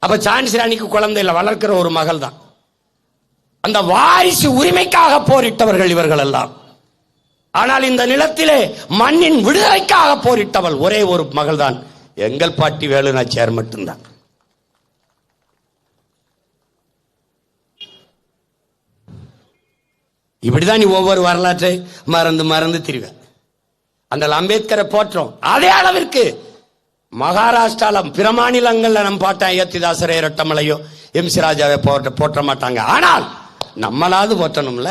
அப்ப சான்சி ராணிக்கு குழந்தை இல்ல, வளர்க்கிற ஒரு மகள் தான். அந்த வாரிசு உரிமைக்காக போரிட்டவர்கள் இவர்கள் எல்லாம். ஆனால் இந்த நிலத்திலே மண்ணின் விடுதலைக்காக போரிட்டவள் ஒரே ஒரு மகள் தான் எங்கள் பாட்டி வேலு நாச்சியார் மட்டும்தான். இப்படிதான் நீ ஒவ்வொரு வரலாற்றை மறந்து மறந்து திரிவ. அந்த அம்பேத்கரை போற்றோம். அதே அளவிற்கு மகாராஷ்டிரால பிற மாநிலங்கள்ல நம் பாட்டன் ஏத்திதாசரே ரெட்டமலையோ எம் சி ராஜாவை போற்ற மாட்டாங்க. ஆனால் நம்மளாவது போற்றணும்ல.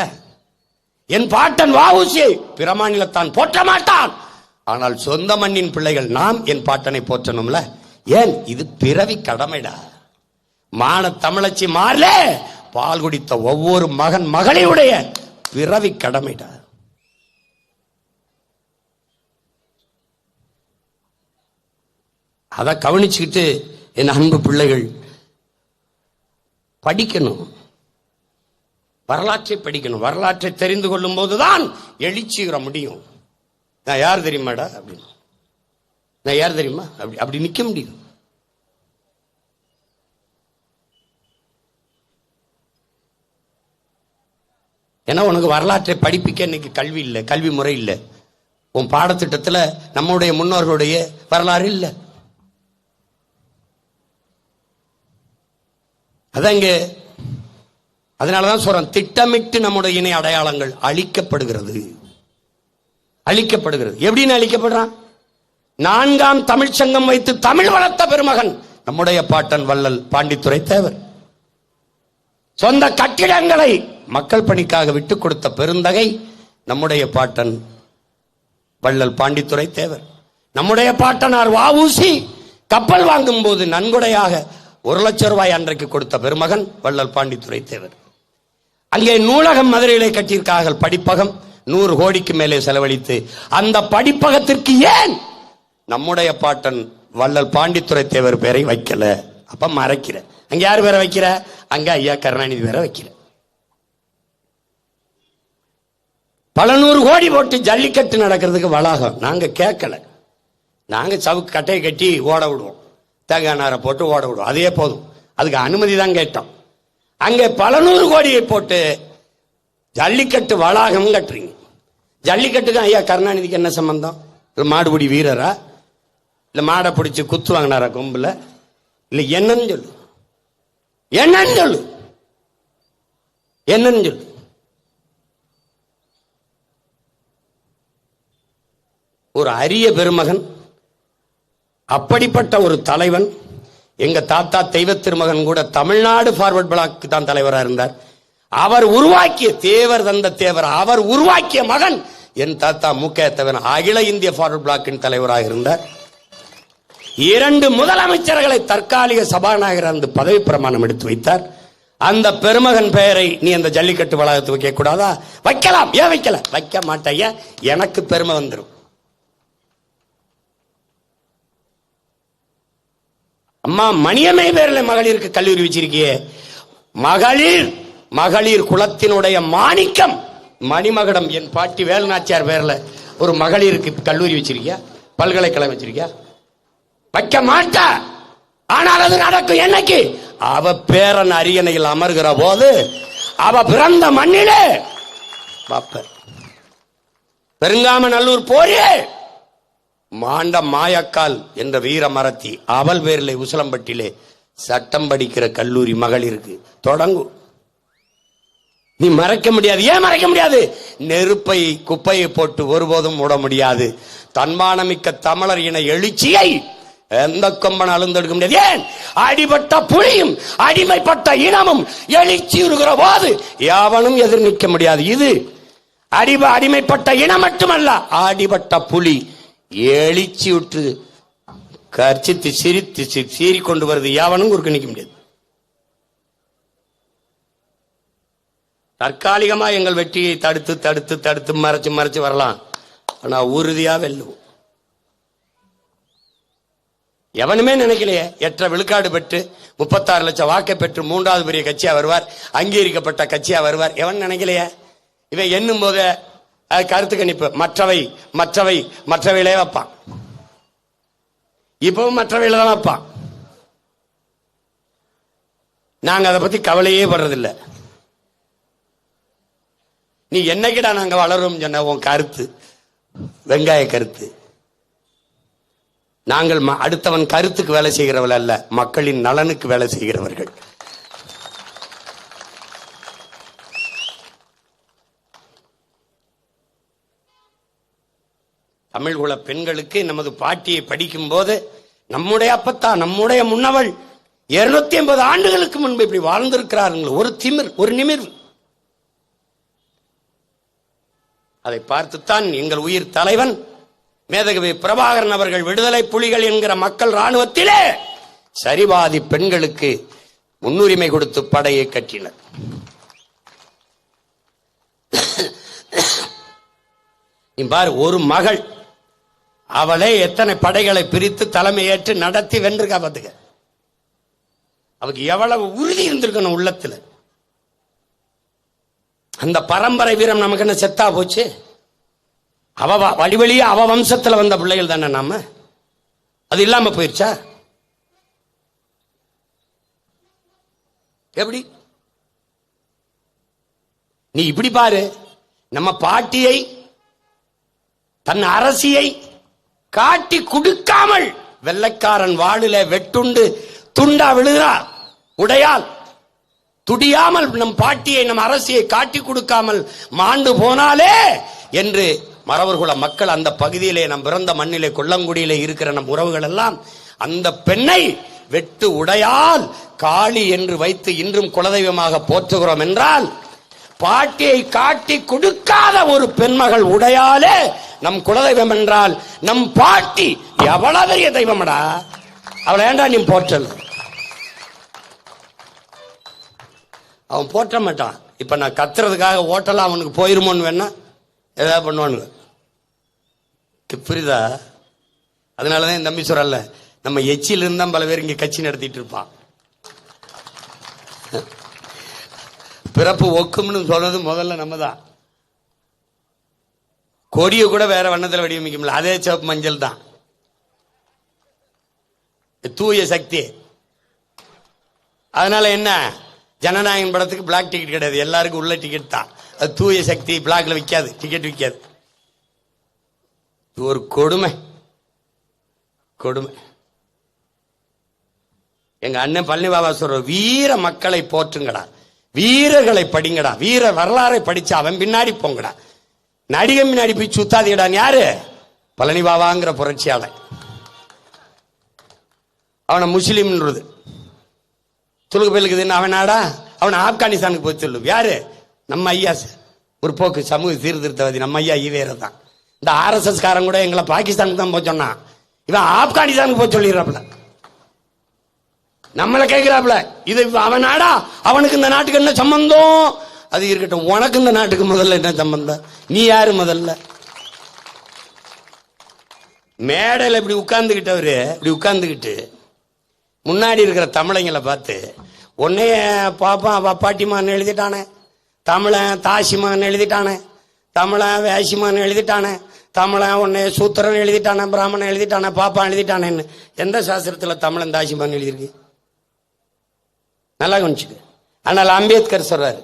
என் பாட்டன் வ.உ.சி பிற மாநிலத்தான் போற்ற மாட்டான். ஆனால் சொந்த மண்ணின் பிள்ளைகள் நாம் என் பாட்டனை போற்றணும்ல. ஏன்? இது பிறவி கடமைடா. மான தமிழச்சி மாறல பால் குடித்த ஒவ்வொரு மகன் மகளிருடைய பிறவி கடமைடா. அத கவனிச்சுக்கிட்டு என் அன்பு பிள்ளைகள் படிக்கணும், வரலாற்றை படிக்கணும். வரலாற்றை தெரிந்து கொள்ளும் போதுதான் எழுச்சிகிற முடியும். நான் யார் தெரியுமாடா அப்படின்னு, நான் யார் தெரியுமா அப்படி நிக்க முடியும். ஏன்னா உனக்கு வரலாற்றை படிப்பிக்க இன்னைக்கு கல்வி இல்லை, கல்வி முறை இல்லை. உன் பாடத்திட்டத்தில் நம்முடைய முன்னோர்களுடைய வரலாறு இல்லை. அதங்க அதனாலதான் சொல்றேன், திட்டமிட்டு நம்முடைய இணை அடையாளங்கள் அழிக்கப்படுகிறது. எப்படின்னு அழிக்கப்படுறான்? 4ஆம் தமிழ்ச்சங்கம் வைத்து தமிழ் வளர்த்த பெருமகன் நம்முடைய பாட்டன் வள்ளல் பாண்டித்துரை தேவர். சொந்த கட்டிடங்களை மக்கள் பணிக்காக விட்டுக் கொடுத்த பெருந்தகை நம்முடைய பாட்டன் வள்ளல் பாண்டித்துரை தேவர். நம்முடைய பாட்டனார் வ.உ.சி கப்பல் வாங்கும் போது நன்கொடையாக 1 லட்சம் ரூபாய் அன்றைக்கு கொடுத்த பெருமகன் வள்ளல் பாண்டித்துரை தேவர். அங்கே நூலகம் மதுரையிலே கட்டியிருக்கார்கள், படிப்பகம் 100 கோடிக்கு மேலே செலவழித்து. அந்த படிப்பகத்திற்கு ஏன் நம்முடைய பாட்டன் வள்ளல் பாண்டித்துரை தேவர் பேரை வைக்கல? அப்ப மறைக்கிற. அங்க யார் பேரை வைக்கிற? அங்க ஐயா கருணாநிதி பேரை வைக்கிற. பல 100 கோடி போட்டு ஜல்லிக்கட்டு நடக்கிறதுக்கு வளாகம் நாங்க கேட்கல. நாங்க சவுக்கு கட்டையை கட்டி ஓட விடுவோம், தேங்காய் நாரை போட்டு ஓட விடுவோம், அதே போதும். அதுக்கு அனுமதி தான் கேட்டோம். அங்கே பல 100 கோடியை போட்டு ஜல்லிக்கட்டு வளாகம் கட்டுறீங்க. ஜல்லிக்கட்டுக்கு ஐயா கருணாநிதிக்கு என்ன சம்பந்தம்? மாடுபிடி வீரரா? இல்ல மாடை பிடிச்சு குத்து வாங்கினாரா கொம்புல? இல்ல என்னன்னு சொல்லு, என்னன்னு சொல்லு, என்னன்னு சொல்லு. ஒரு அரிய பெருமகன், அப்படிப்பட்ட ஒரு தலைவன். எங்க தாத்தா தெய்வ திருமகன் கூட தமிழ்நாடு ஃபார்வர்ட் பிளாக் தான் தலைவராக இருந்தார். அவர் உருவாக்கிய தேவர் தந்த தேவர், அவர் உருவாக்கிய மகன் என் தாத்தா முக்கியத்தவன் அகில இந்திய ஃபார்வர்ட் பிளாக்கின் தலைவராக இருந்தார். 2 முதலமைச்சர்களை தற்காலிக சபாநாயகர் அந்த பதவி பிரமாணம் எடுத்து வைத்தார். அந்த பெருமகன் பெயரை நீ அந்த ஜல்லிக்கட்டு வளாகத்தை வைக்க கூடாதா? வைக்கலாம். ஏன் வைக்கல? வைக்க மாட்டேன். எனக்கு பெருமை வந்துடும். அம்மா மணியம்மை பேர்ல மகளிருக்கு கல்லூரி வச்சிருக்கியே. மகளிர் குலத்தினுடைய மாணிக்கம் மணிமகடம். என் பாட்டி வேலுநாச்சியார் பேர்ல ஒரு மகளிருக்கு கல்லூரி வச்சிருக்கியா? பல்கலைக்கழகம் வச்சிருக்கியா? வைக்க மாட்டா. ஆனால் அது நடக்கும். என்னைக்கு? அவ பேரன் அரியணையில் அமர்கிற போது, அவ பிறந்த மண்ணிலே பெருங்காமநல்லூர் போரே மாண்ட மாயக்கால் என்ற வீர மரத்தி அவள் பேரிலே உசிலம்பட்டிலே சட்டம் படிக்கிற கல்லூரி மகளிருக்கு தொடங்கும். நீ மறைக்க முடியாது. ஏன் மறைக்க முடியாது? நெருப்பை குப்பையை போட்டு ஒருபோதும் மூட முடியாது. தன்மானமிக்க தமிழர் இன எழுச்சியை எந்த கொம்பன் அழுந்தெடுக்க முடியாது. ஏன்? அடிபட்ட புலியும் அடிமைப்பட்ட இனமும் எழுச்சி இருக்கிற போது யாவனும் எதிர் நிற்க முடியாது. இது அடிமைப்பட்ட இனம் மட்டுமல்ல, அடிபட்ட புலி எழுச்சி விட்டு கர்ச்சித்து சிரித்து சீறி கொண்டு வருது. யாவனும் குறுக்க நிற்க முடியாது. தற்காலிகமா எங்கள் வெற்றியை தடுத்து தடுத்து தடுத்து மறைச்சு மறைச்சு வரலாம். ஆனா உறுதியா வெல்லுவோம். எவனுமே நினைக்கலையே 8 விழுக்காடு பெற்று 36 லட்சம் வாக்கை பெற்று 3வது பெரிய கட்சியா வருவார், அங்கீகரிக்கப்பட்ட கட்சியா வருவார். எவன் நினைக்கலையே? இவன் எண்ணும் போது கருத்து கணிப்பு மற்றவையிலே வைப்பான். இப்பவும் மற்றவையில தான் வைப்பான். நாங்க அதை பத்தி கவலையே படுறதில்லை. நீ என்னைக்கிடா நாங்க வளரும் சொன்ன உன் கருத்து வெங்காய கருத்து. நாங்கள் அடுத்தவன் கருத்துக்கு வேலை செய்கிறவர்கள் அல்ல, மக்களின் நலனுக்கு வேலை செய்கிறவர்கள். தமிழ்குல பெண்களுக்கு நமது பாட்டியை படிக்கும் போது நம்முடைய அப்பத்தா நம்முடைய முன்னவள் 250 ஆண்டுகளுக்கு முன்பு இப்படி வாழ்ந்திருக்கிறார்கள். ஒரு திமிர், ஒரு நிமிர்வு. அதை பார்த்துத்தான் எங்கள் உயிர் தலைவன் மேதகவி பிரபாகரன் அவர்கள் விடுதலை புலிகள் என்கிற மக்கள் ராணுவத்திலே சரிவாதி பெண்களுக்கு முன்னுரிமை கொடுத்து படையை கட்டினர். பார், ஒரு மகள் அவளே எத்தனை படைகளை பிரித்து தலைமையேற்று நடத்தி வென்றிருக்கா பாத்துக்க. அவருக்கு எவ்வளவு உறுதி இருந்திருக்கணும் உள்ளத்துல. அந்த பரம்பரை வீரம் நமக்கு என்ன செத்தா போச்சு? அவ வழி வழியா அவ வம்சத்துல வந்த பிள்ளைகள் தானே நாம. அது இல்லாம போயிருச்சா? எப்படி? நீ இப்படி பாரு, நம்ம பாட்டியை தன் அரசியை காட்டி கொடுக்காமல் வெள்ளைக்காரன் வாளில வெட்டுண்டு துண்டா விழுகிறா உடையால் துடியாமல் நம் பாட்டியை நம் அரசியை காட்டி கொடுக்காமல் மாண்டு போனாலே என்று மறவர்குல மக்கள் அந்த பகுதியிலே நம் பிறந்த மண்ணிலே கொல்லங்குடியிலே இருக்கிற நம் உறவுகள் எல்லாம் அந்த பெண்ணை வெட்டு உடையால் காளி என்று வைத்து இன்றும் குலதெய்வமாக போற்றுகிறோம் என்றால், பாட்டியை காட்டி கொடுக்காத ஒரு பெண்மகள் உடையாலே நம் குலதெய்வம் என்றால் நம் பாட்டி எவ்வளவு பெரிய தெய்வமடா. அவளை ஏண்டா நீ போற்றல்? அவன் போற்ற மாட்டான். இப்ப நான் கத்துறதுக்காக ஓட்டலாம் அவனுக்கு போயிருமோன்னு வேணா ஏதாவது பண்ணுவானுங்க. புரியுதா? அதனாலதான் என் தம்பி சொல்றல்ல, நம்ம எச்சில இருந்தா பல பேர் இங்க கட்சி நடத்திட்டு இருப்பான். பிறப்பு ஒக்கும்னு சொல்றது முதல்ல நம்ம தான். கொடியை கூட வேற வண்ணத்தில் வடிவமைக்க முடியல, அதே சிவப்பு மஞ்சள் தான். தூய சக்தி. அதனால என்ன, ஜனநாயகம் படத்துக்கு பிளாக் டிக்கெட் கிடையாது, எல்லாருக்கும் உள்ள டிக்கெட் தான். அது தூய சக்தி, பிளாக்ல விற்காது, டிக்கெட் விற்காது. ஒரு கொடுமை கொடுமை. எங்க அண்ணன் பழனி பாபா சொல்ற, வீர மக்களை போற்றுங்கடா, வீரர்களை படிங்கடா, வீர வரலாறை படிச்சு அவன் பின்னாடி போங்கடா, நடிகன் பின்னாடி போய் சுத்தாதீடான். யாரு? பழனி பாபாங்கிற புரட்சியாளர். அவனை முஸ்லீம்ன்றது துலுக்கு பெலுக்குதுன்னு அவன் நாடா, அவனை ஆப்கானிஸ்தானுக்கு போய் சொல்லும். யாரு? நம்ம ஐயா ஒரு போக்கு சமூக சீர்திருத்தவாதி நம்ம ஐயா ஈவேர தான். இந்த RSS காரன் கூட எங்களை பாகிஸ்தானுக்கு தான் போய் சொன்னான், இவன் ஆப்கானிஸ்தானுக்கு போய் சொல்லிடுறாப்ல. நம்மள கேட்கிறாப்ல, இது அவன் நாடா, அவனுக்கு இந்த நாட்டுக்கு என்ன சம்பந்தம்? அது இருக்கட்டும், உனக்கு இந்த நாட்டுக்கு முதல்ல என்ன சம்பந்தம்? நீ யாரு முதல்ல? மேடையில் இப்படி உட்கார்ந்துகிட்டவரு, இப்படி உட்கார்ந்துகிட்டு முன்னாடி இருக்கிற தமிழங்களை பார்த்து, உன்னைய பாப்பான் பாட்டிமான்னு எழுதிட்டானே, தமிழன் தாசிமான்னு எழுதிட்டானே, தமிழன் வேசிமான்னு எழுதிட்டானே, தமிழன் உன்னைய சூத்திரன் எழுதிட்டானே, பிராமணன் எழுதிட்டானே, பாப்பான் எழுதிட்டானேன்னு எந்த சாஸ்திரத்தில் தமிழன் தாசிமான்னு எழுதியிருக்கு? நல்லா கவனிச்சுக்கு. ஆனால் அம்பேத்கர் சொல்றாரு,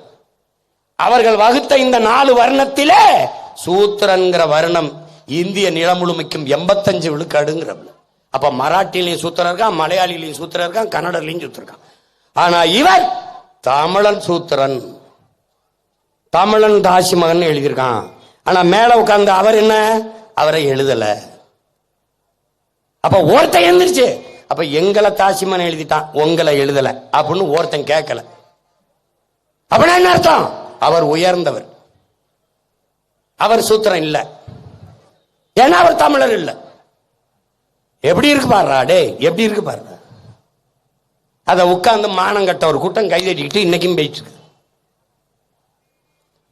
அவர்கள் வகுத்த இந்த 4 வர்ணத்திலே சூத்திரன்கிற வர்ணம் இந்திய நிலம் முழுமைக்கும் 85 விழுக்காடுங்கிறப்ப. அப்ப மராட்டிலையும் சூத்திரம் இருக்கான், மலையாளிலையும் சூத்திரம் இருக்கான், கன்னடர்லையும் சூத்திரம் இருக்கான். ஆனா இவர் தமிழன் சூத்திரன், தமிழன் தாசிமகன் எழுதியிருக்கான். ஆனா மேல உட்கார்ந்து அவர் என்ன, அவரை எழுதல. அப்ப ஒருத்தன் எழுந்திருச்சு, அப்ப எங்களை தாசிமகன் எழுதிட்டான், உங்களை எழுதல அப்படின்னு ஒருத்தன் கேட்கல. அப்படின்னா என்ன அர்த்தம்? அவர் உயர்ந்தவர், அவர் சூத்திரம் இல்ல, ஏன்னா அவர் தமிழர் இல்ல. எப்படி இருக்கு பாருடா, டே எப்படி இருக்கு பாருடா. அத உட்கார்ந்து மானம் கட்ட ஒரு கூட்டம் கைதட்டிக்கிட்டு இன்னைக்கும் போயிட்டு இருக்கு.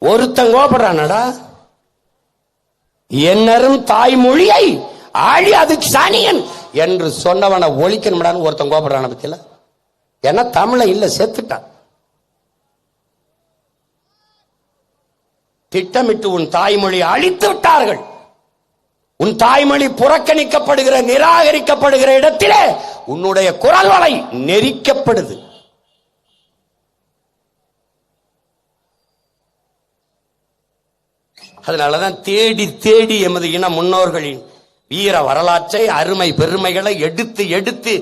ஒருத்தன் கோபப்படுறானடா, என்னரும் தாய்மொழியை ஆழி அதுக்கு சாணியன் என்று சொன்னவனை ஒழிக்கணும்டான்னு ஒருத்தன் கோபப்படுறான பத்தியில. ஏன்னா தமிழை இல்ல, செத்துட்டான். திட்டமிட்டு உன் தாய்மொழி அழித்து விட்டார்கள். உன் தாய்மொழி புறக்கணிக்கப்படுகிற, நிராகரிக்கப்படுகிற இடத்திலே உன்னுடைய குரல் வலை நெரிக்கப்படுது. அதனாலதான் தேடி தேடி எமது இன முன்னோர்களின் வீர வரலாற்றை, அருமை பெருமைகளை எடுத்து எடுத்து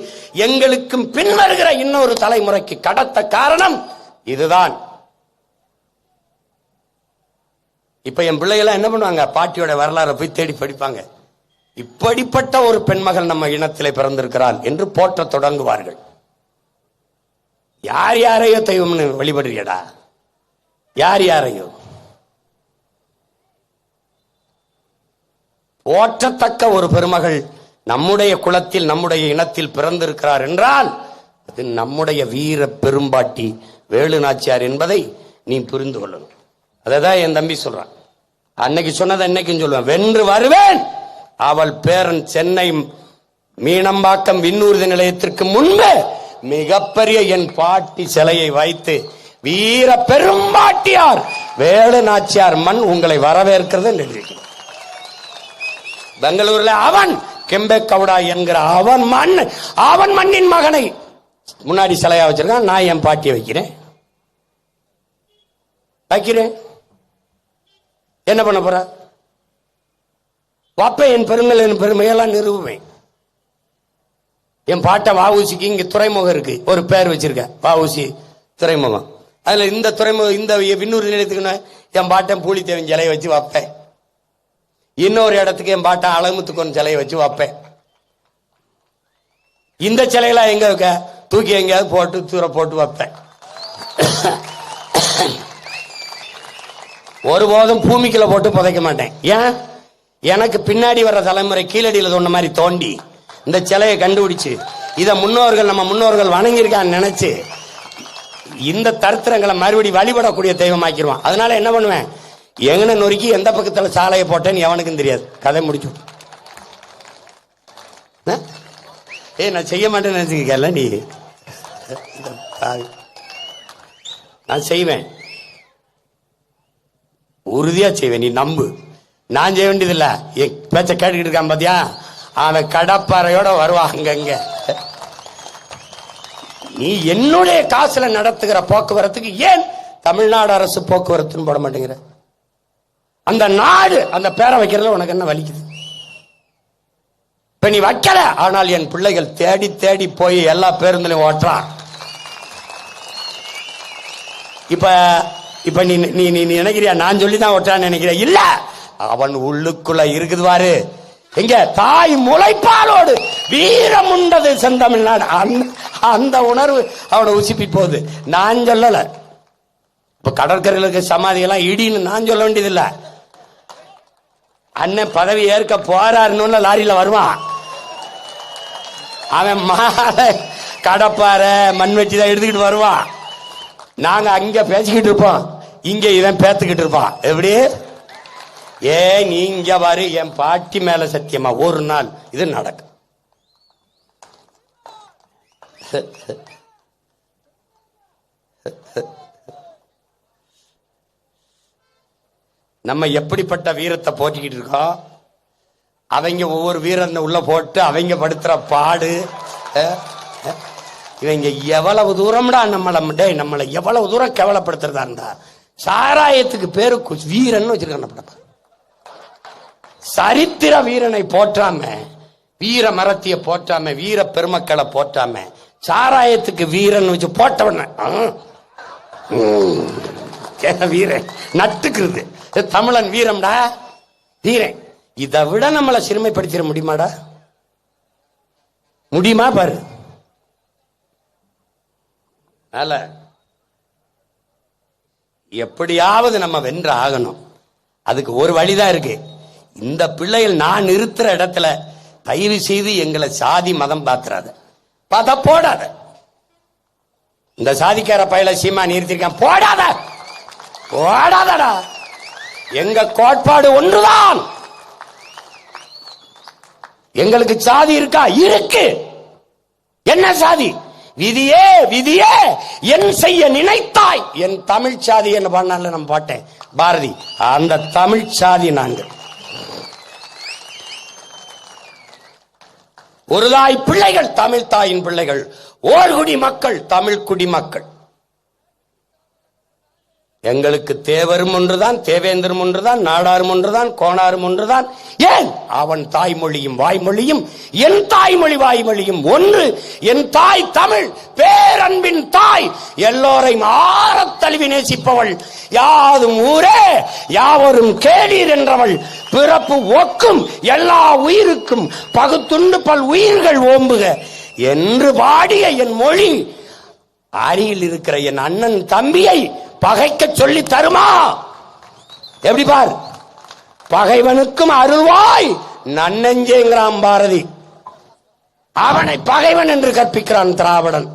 எங்களுக்கும் பின்வருகிற இன்னொரு தலைமுறைக்கு கடத்த காரணம் இதுதான். இப்ப என் பிள்ளைகள் என்ன பண்ணுவாங்க, பாட்டியோட வரலாறை போய் தேடி படிப்பாங்க. இப்படிப்பட்ட ஒரு பெண்மகள் நம்ம இனத்திலே பிறந்திருக்கிறாள் என்று போற்ற தொடங்குவார்கள். யார் யாரையோ தெய்வம்னு வழிபடுறியடா, யார் யாரையோ. போற்றத்தக்க ஒரு பெருமகள் நம்முடைய குலத்தில், நம்முடைய இனத்தில் பிறந்திருக்கிறார் என்றால் அது நம்முடைய வீர பெரும்பாட்டி வேலு நாச்சியார் என்பதை நீ புரிந்து கொள்ளணும். அதான் என் தம்பி சொல்றான். அன்னைக்கு சொன்னதை இன்னைக்கும் சொல்லுவேன், வென்று வருவேன். அவள் பேரன் சென்னை மீனம்பாக்கம் விண்ணூர்தி நிலையத்திற்கு முன்பு மிகப்பெரிய என் பாட்டி சிலையை வைத்து, வீர பெரும்பாட்டியார் வேலு நாச்சியார் மண் உங்களை வரவேற்கிறது என்று பெங்களூர்ல அவன் கெம்பே கவுடா என்கிற அவன் மண்ணின் மகனை முன்னாடி சிலையா வச்சிருக்கான். நான் என் பாட்டியை வைக்கிறேன். என்ன பண்ண போற? வாப்ப என் பெருமையெல்லாம் நிறுவுவேன். என் பாட்டை வஉசிக்கு இங்க துறைமுகம் இருக்கு, ஒரு பேர் வச்சிருக்க, வஉசி துறைமுகம். அதுல இந்த துறைமுகம், இந்த விண்ணூர் நிலையத்துக்கு என் பாட்டன் பூலித்தேவன் சிலையை வச்சு வைப்பேன். இன்னொரு இடத்துக்கு என் பாட்டன் அழகுமுத்துக்கொன் சிலையை வச்சு வைப்பேன். இந்த சிலையெல்லாம் எங்க வைக்க, தூக்கி எங்கேயாவது போட்டு தூர போட்டு வைப்பேன். ஒருபோதும் பூமிக்குள்ள போட்டு புதைக்க மாட்டேன். ஏன்? எனக்கு பின்னாடி வர்ற தலைமுறை கீழடியில தோண்ட மாதிரி தோண்டி இந்த சிலையை கண்டுபிடிச்சு, இத முன்னோர்கள், நம்ம முன்னோர்கள் வணங்கியிருக்கான்னு நினைச்சு இந்த தரித்திரங்களை மறுபடி வழிபடக்கூடிய தெய்வமாக்கிடுவான். அதனால என்ன பண்ணுவேன், எங்கன நொறுக்கி எந்த பக்கத்துல சாலையை போட்டேன்னு எவனுக்கும் தெரியாது, கதை முடிச்சு. நான் செய்ய மாட்டேன்னு நினைச்சுக்கல நீ, நான் செய்வேன், உறுதியா செய்வேன், நீ நம்பு. நான் செய்ய வேண்டியதில்ல, என் பேச்ச கேட்டுக்கிட்டு இருக்கான் பாத்தியா, அவன் கடப்பாறையோட வருவான் அங்கங்க. நீ என்னுடைய காசுல நடத்துகிற போக்குவரத்துக்கு ஏன் தமிழ்நாடு அரசு போக்குவரத்துன்னு போட மாட்டேங்கிற? அந்த நாடு அந்த பேரை வைக்கிறதுல உனக்கு என்ன வலிக்குது? இப்ப நீ வைக்கல, ஆனால் என் பிள்ளைகள் தேடி தேடி போய் எல்லா பேருந்துலையும் ஓட்டுறான். இப்ப இப்ப நீ நீ நீ நினைக்கிறியா நான் சொல்லிதான் ஓட்டுறான்னு நினைக்கிற? இல்ல, அவன் உள்ளுக்குள்ள இருக்குது பாரு, எங்க தாய் முளைப்பாலோடு வீரம் உண்டது செந்தமிழ்நாடு. அந்த உணர்வு அவனை உசிப்பி போகுது. நான் சொல்லல, இப்ப கடற்கரையில் இருக்க சமாதி எல்லாம் இடின்னு நான் சொல்ல வேண்டியதில்லை. அண்ணன் பதவி ஏற்க போறாருன்னு லாரியில வருவான், அவன் மாலை கடப்பாறை மண் வச்சு தான் எடுத்துக்கிட்டு வருவான். நாங்க அங்க பேசிக்கிட்டு இருப்போம், இங்க இவன் பேத்துக்கிட்டு இருப்பான். எப்படி நீங்க பாரு, என் பாட்டி மேல சத்தியமா ஒரு நாள் இது நடக்கும். நம்ம எப்படிப்பட்ட வீரத்தை போட்டிக்கிட்டு இருக்கோம், அவங்க ஒவ்வொரு வீரனை உள்ள போட்டு அவங்க படுத்துற பாடு. இவங்க எவ்வளவு தூரம்டா நம்மளை எவ்வளவு தூரம் கேவலப்படுத்துறதா இருந்தா. சாராயத்துக்கு பேரு வீரன் வச்சிருக்கான். சரித்திர வீரனை போற்றாம, வீர மரத்திய போற்றாம, வீர பெருமக்களை போற்றாம, சாராயத்துக்கு வீரன் வச்சு போட்டவன வீரன் நட்டுக்கிறது. தமிழன் வீரம்டா, வீரன். இதை விட நம்மளை சிறுமைப்படுத்திட முடியுமாடா? முடியுமா பாரு. எப்படியாவது நம்ம வென்று ஆகணும். அதுக்கு ஒரு வழிதான் இருக்கு. இந்த பிள்ளைகள் நான் நிறுத்துற இடத்துல தயவு செய்து எங்களை சாதி மதம் பாத்துறாத, பார்த்தா போடாத. இந்த சாதிக்கார பயில சீமா நிறுத்திருக்கான், போடாத போடாதடா. எங்க கோட்பாடு ஒன்றுதான். எங்களுக்கு சாதி இருக்கா? இருக்கு. என்ன சாதி? விதியே விதியே என் செய்ய நினைத்தாய் என் தமிழ் சாதி என்ன பண்ணால நம்ம பாட்டேன் பாரதி. அந்த தமிழ் சாதி நாங்கள். ஒரு தாய் பிள்ளைகள், தமிழ் தாயின் பிள்ளைகள். ஓர்குடி மக்கள், தமிழ் குடி மக்கள். எங்களுக்கு தேவரும் ஒன்றுதான், தேவேந்திரம் ஒன்றுதான், நாடாரும் ஒன்றுதான், கோணாரும் ஒன்றுதான். ஏன்? அவன் தாய்மொழியும் வாய்மொழியும் என் தாய்மொழி வாய்மொழியும் ஒன்று. என் தாய் தமிழ், பேரன்பின் தாய், எல்லோரையும் ஆறத் தழுவி நேசிப்பவள். யாதும் ஊரே யாவரும் கேளீர் என்றவள். பிறப்பு ஒக்கும் எல்லா உயிருக்கும் பகுத்துண்டு பல் உயிர்கள் ஓம்புக என்று பாடிய என் மொழி அருகில் இருக்கிற என் அண்ணன் தம்பியை பகைக்க சொல்லி தருமா? எப்படி பார். பகைவனுக்கும் அருள்வாய் நன்னெஞ்சேங்கிறான் பாரதி. அவனை பகைவன் என்று கற்பிக்கிறான் திராவிடன்.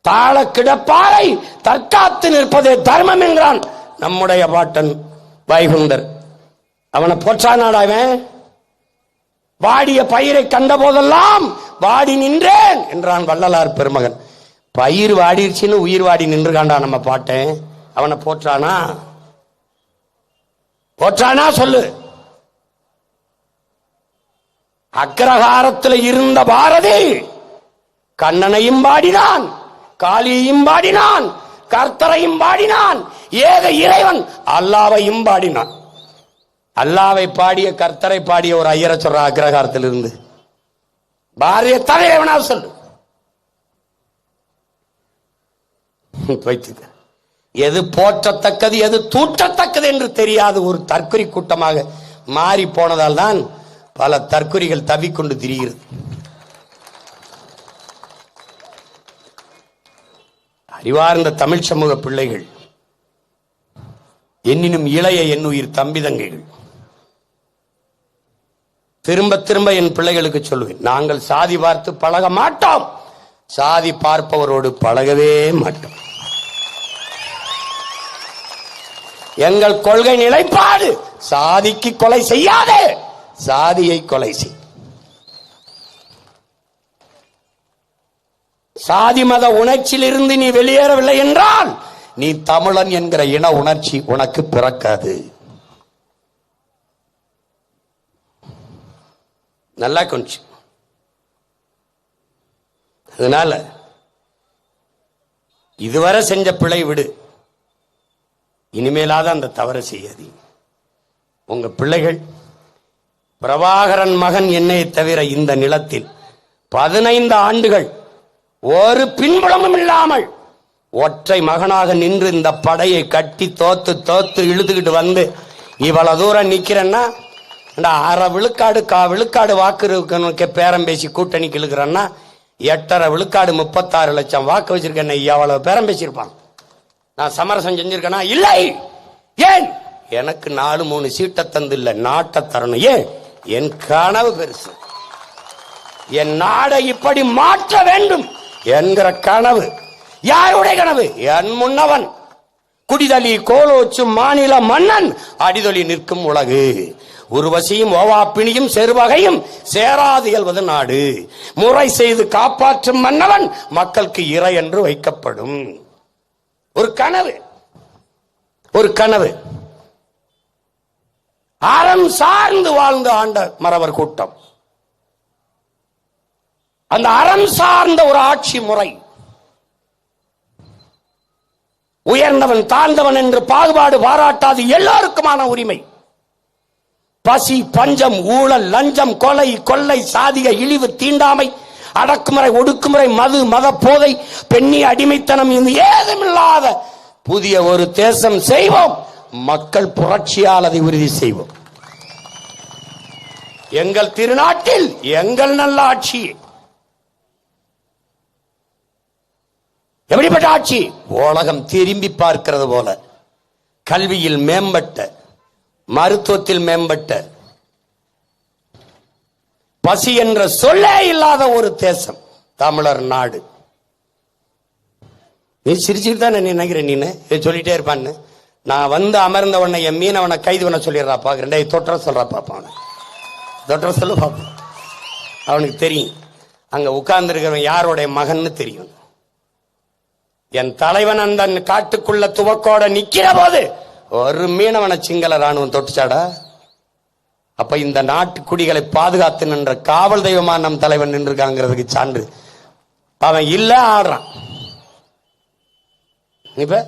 தாள கிடப்பாலை தற்காத்து நிற்பதே தர்மம் என்கிறான் நம்முடைய பாட்டன் வைகுந்தர். அவனை போற்றானாடாவன். வாடிய பயிரை கண்ட போதெல்லாம் வாடி நின்றேன் என்றான் வள்ளலார் பெருமகன். பயிர் வாடிடுச்சுன்னு உயிர் வாடி நின்று காண்டா நம்ம பாட்டேன். அவனை போற்றானா? போற்றானா சொல்லு. அக்ரஹாரத்தில் இருந்த பாரதி கண்ணனையும் பாடினான், காளியையும் பாடினான், கர்த்தரையும் பாடினான், ஏக இறைவன் அல்லாவையும் பாடினான். அல்லாவை பாடிய கர்த்தரை பாடிய ஒரு ஐயரை சொல்ற அக்ரஹாரத்தில் இருந்து பாரதிய தலைவனா சொல்லு. எது போற்றத்தக்கது எது தூற்றத்தக்கது என்று தெரியாத ஒரு தற்கொலை கூட்டமாக மாறி போனதால் தான் பல தற்கொலைகள் தவிக்கொண்டு திரிகிறது. அறிவார்ந்த தமிழ் சமூக பிள்ளைகள், என்னினும் இளைய என்னுயிர் தம்பிதங்கைகள், திரும்ப திரும்ப என் பிள்ளைகளுக்கு சொல்லுவேன், நாங்கள் சாதி பார்த்து பழக மாட்டோம். சாதி பார்ப்பவரோடு பழகவே மாட்டோம். எங்கள் கொள்கை நிலைப்பாடு சாதிக்கு கொலை செய்யாதே, சாதியை கொலை செய். சாதி மத உணர்ச்சியிலிருந்து நீ வெளியேறவில்லை என்றால் நீ தமிழன் என்கிற இன உணர்ச்சி உனக்கு பிறக்காது. நல்லா கொஞ்சம். அதனால இதுவரை செஞ்ச பிழை விடு, இனிமேலாத அந்த தவறை செய்யாதீங்க. உங்க பிள்ளைகள் பிரபாகரன் மகன் என்னை தவிர இந்த நிலத்தில் 15 ஆண்டுகள் ஒரு பின்புலமும் இல்லாமல் ஒற்றை மகனாக நின்று இந்த படையை கட்டி தோத்து இழுத்துக்கிட்டு வந்து இவ்வளவு தூரம் நிக்கிறேன்னா, அரை விழுக்காடு விழுக்காடு வாக்கு பேரம் பேசி கூட்டணிக்கு இழுக்கிறேன்னா 8.5 விழுக்காடு 36 லட்சம் வாக்கு வச்சிருக்கேன். எவ்வளவு பேரம் பேசியிருப்பான். நான் சமரசம் செஞ்சிருக்கேனா? இல்லை. ஏன்? எனக்கு 4-3 சீட்டை தந்து இல்ல, நாட்டை தரணும். ஏன்? என் கனவு பெருசு. என் நாடை இப்படி மாற்ற வேண்டும் என்கிற கனவு. யாருடைய கனவு? என் முன்னவன் குடிதலி கோலோச்சும் மாநில மன்னன் அடிதொலி நிற்கும் உலகு. உருவசியும் ஓவாப்பிணியும் செருவகையும் சேராது இயல்வது நாடு. முறை செய்து காப்பாற்றும் மன்னவன் மக்களுக்கு இறை என்று வைக்கப்படும். ஒரு கனவு, ஒரு கனவு. அறம் சார்ந்து வாழ்ந்து ஆண்ட மறவர் கூட்டம். அந்த அறம் சார்ந்த ஒரு ஆட்சி முறை. உயர்ந்தவன் தாழ்ந்தவன் என்று பாகுபாடு பாராட்டாது எல்லோருக்குமான உரிமை. பசி, பஞ்சம், ஊழல், லஞ்சம், கொலை, கொள்ளை, சாதிக இழிவு, தீண்டாமை, அடக்குமுறை, ஒடுக்குமுறை, மது, மத போதை, பெண்ணி அடிமைத்தனம், இது ஏதுமில்லாத புதிய ஒரு தேசம் செய்வோம். மக்கள் புரட்சியால் அதை உறுதி செய்வோம். எங்கள் திருநாட்டில் எங்கள் நல்ல ஆட்சி. எப்படிப்பட்ட ஆட்சி? உலகம் திரும்பி பார்க்கிறது போல கல்வியில் மேம்பட்ட, மருத்துவத்தில் மேம்பட்ட, பசி என்ற சொல்லே இல்லாத ஒரு தேசம் தமிழர் நாடு. நீ சிரிச்சுட்டு தான் நினைக்கிறேன். நீனு சொல்லிட்டே இருப்பான்னு. நான் வந்து அமர்ந்த உடனே என் மீனவனை கைது பண்ண சொல்லிடுறா பாக்குறேன். தொற்ற சொல்றா பாப்பா, அவனை தொற்ற சொல்ல பாப்போம். அவனுக்கு தெரியும் அங்க உட்கார்ந்து இருக்கிறவன் யாருடைய மகன்னு தெரியும். என் தலைவன் அந்த காட்டுக்குள்ள துவக்கோட நிக்கிற போது ஒரு மீனவன சிங்கள ராணுவம் தொட்டுச்சாடா? அப்ப இந்த நாட்டு குடிகளை பாதுகாத்து நின்ற காவல் தெய்வமா நம் தலைவன் நின்றுருக்காங்கிறதுக்கு சான்று. அவன் இல்ல ஆடுறான். இப்ப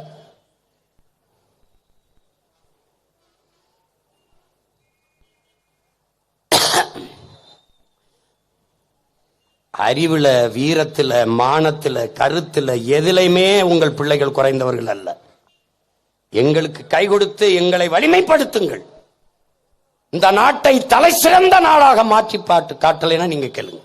அறிவுல, வீரத்துல, மானத்துல, கருத்துல எதிலையுமே உங்கள் பிள்ளைகள் குறைந்தவர்கள் அல்ல. எங்களுக்கு கை கொடுத்து எங்களை வலிமைப்படுத்துங்கள். இந்த நாட்டை தலை சிறந்த நாடாக மாற்றி காட்டலைன்னா நீங்க கேளுங்க.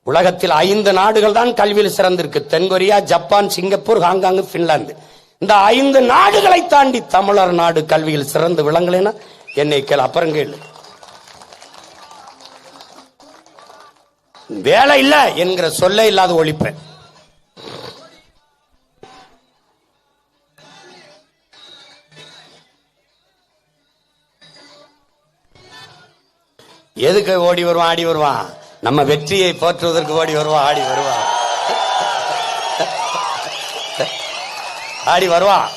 உலகத்தில் 5 நாடுகள் தான் கல்வியில் சிறந்திருக்கு. தென்கொரியா, ஜப்பான், சிங்கப்பூர், ஹாங்காங், பின்லாந்து. இந்த 5 நாடுகளை தாண்டி தமிழர் நாடு கல்வியில் சிறந்து விளங்கலைன்னா என்னை கேள். அப்புறம் கேளு. வேலை இல்ல என்கிற சொல்ல இல்லாத ஒழிப்பேன். எதுக்கு ஓடி வருவான், ஆடி வருவான்? நம்ம வெற்றியை போற்றுவதற்கு ஓடி வருவான், ஆடி வருவான், ஆடி வருவான்.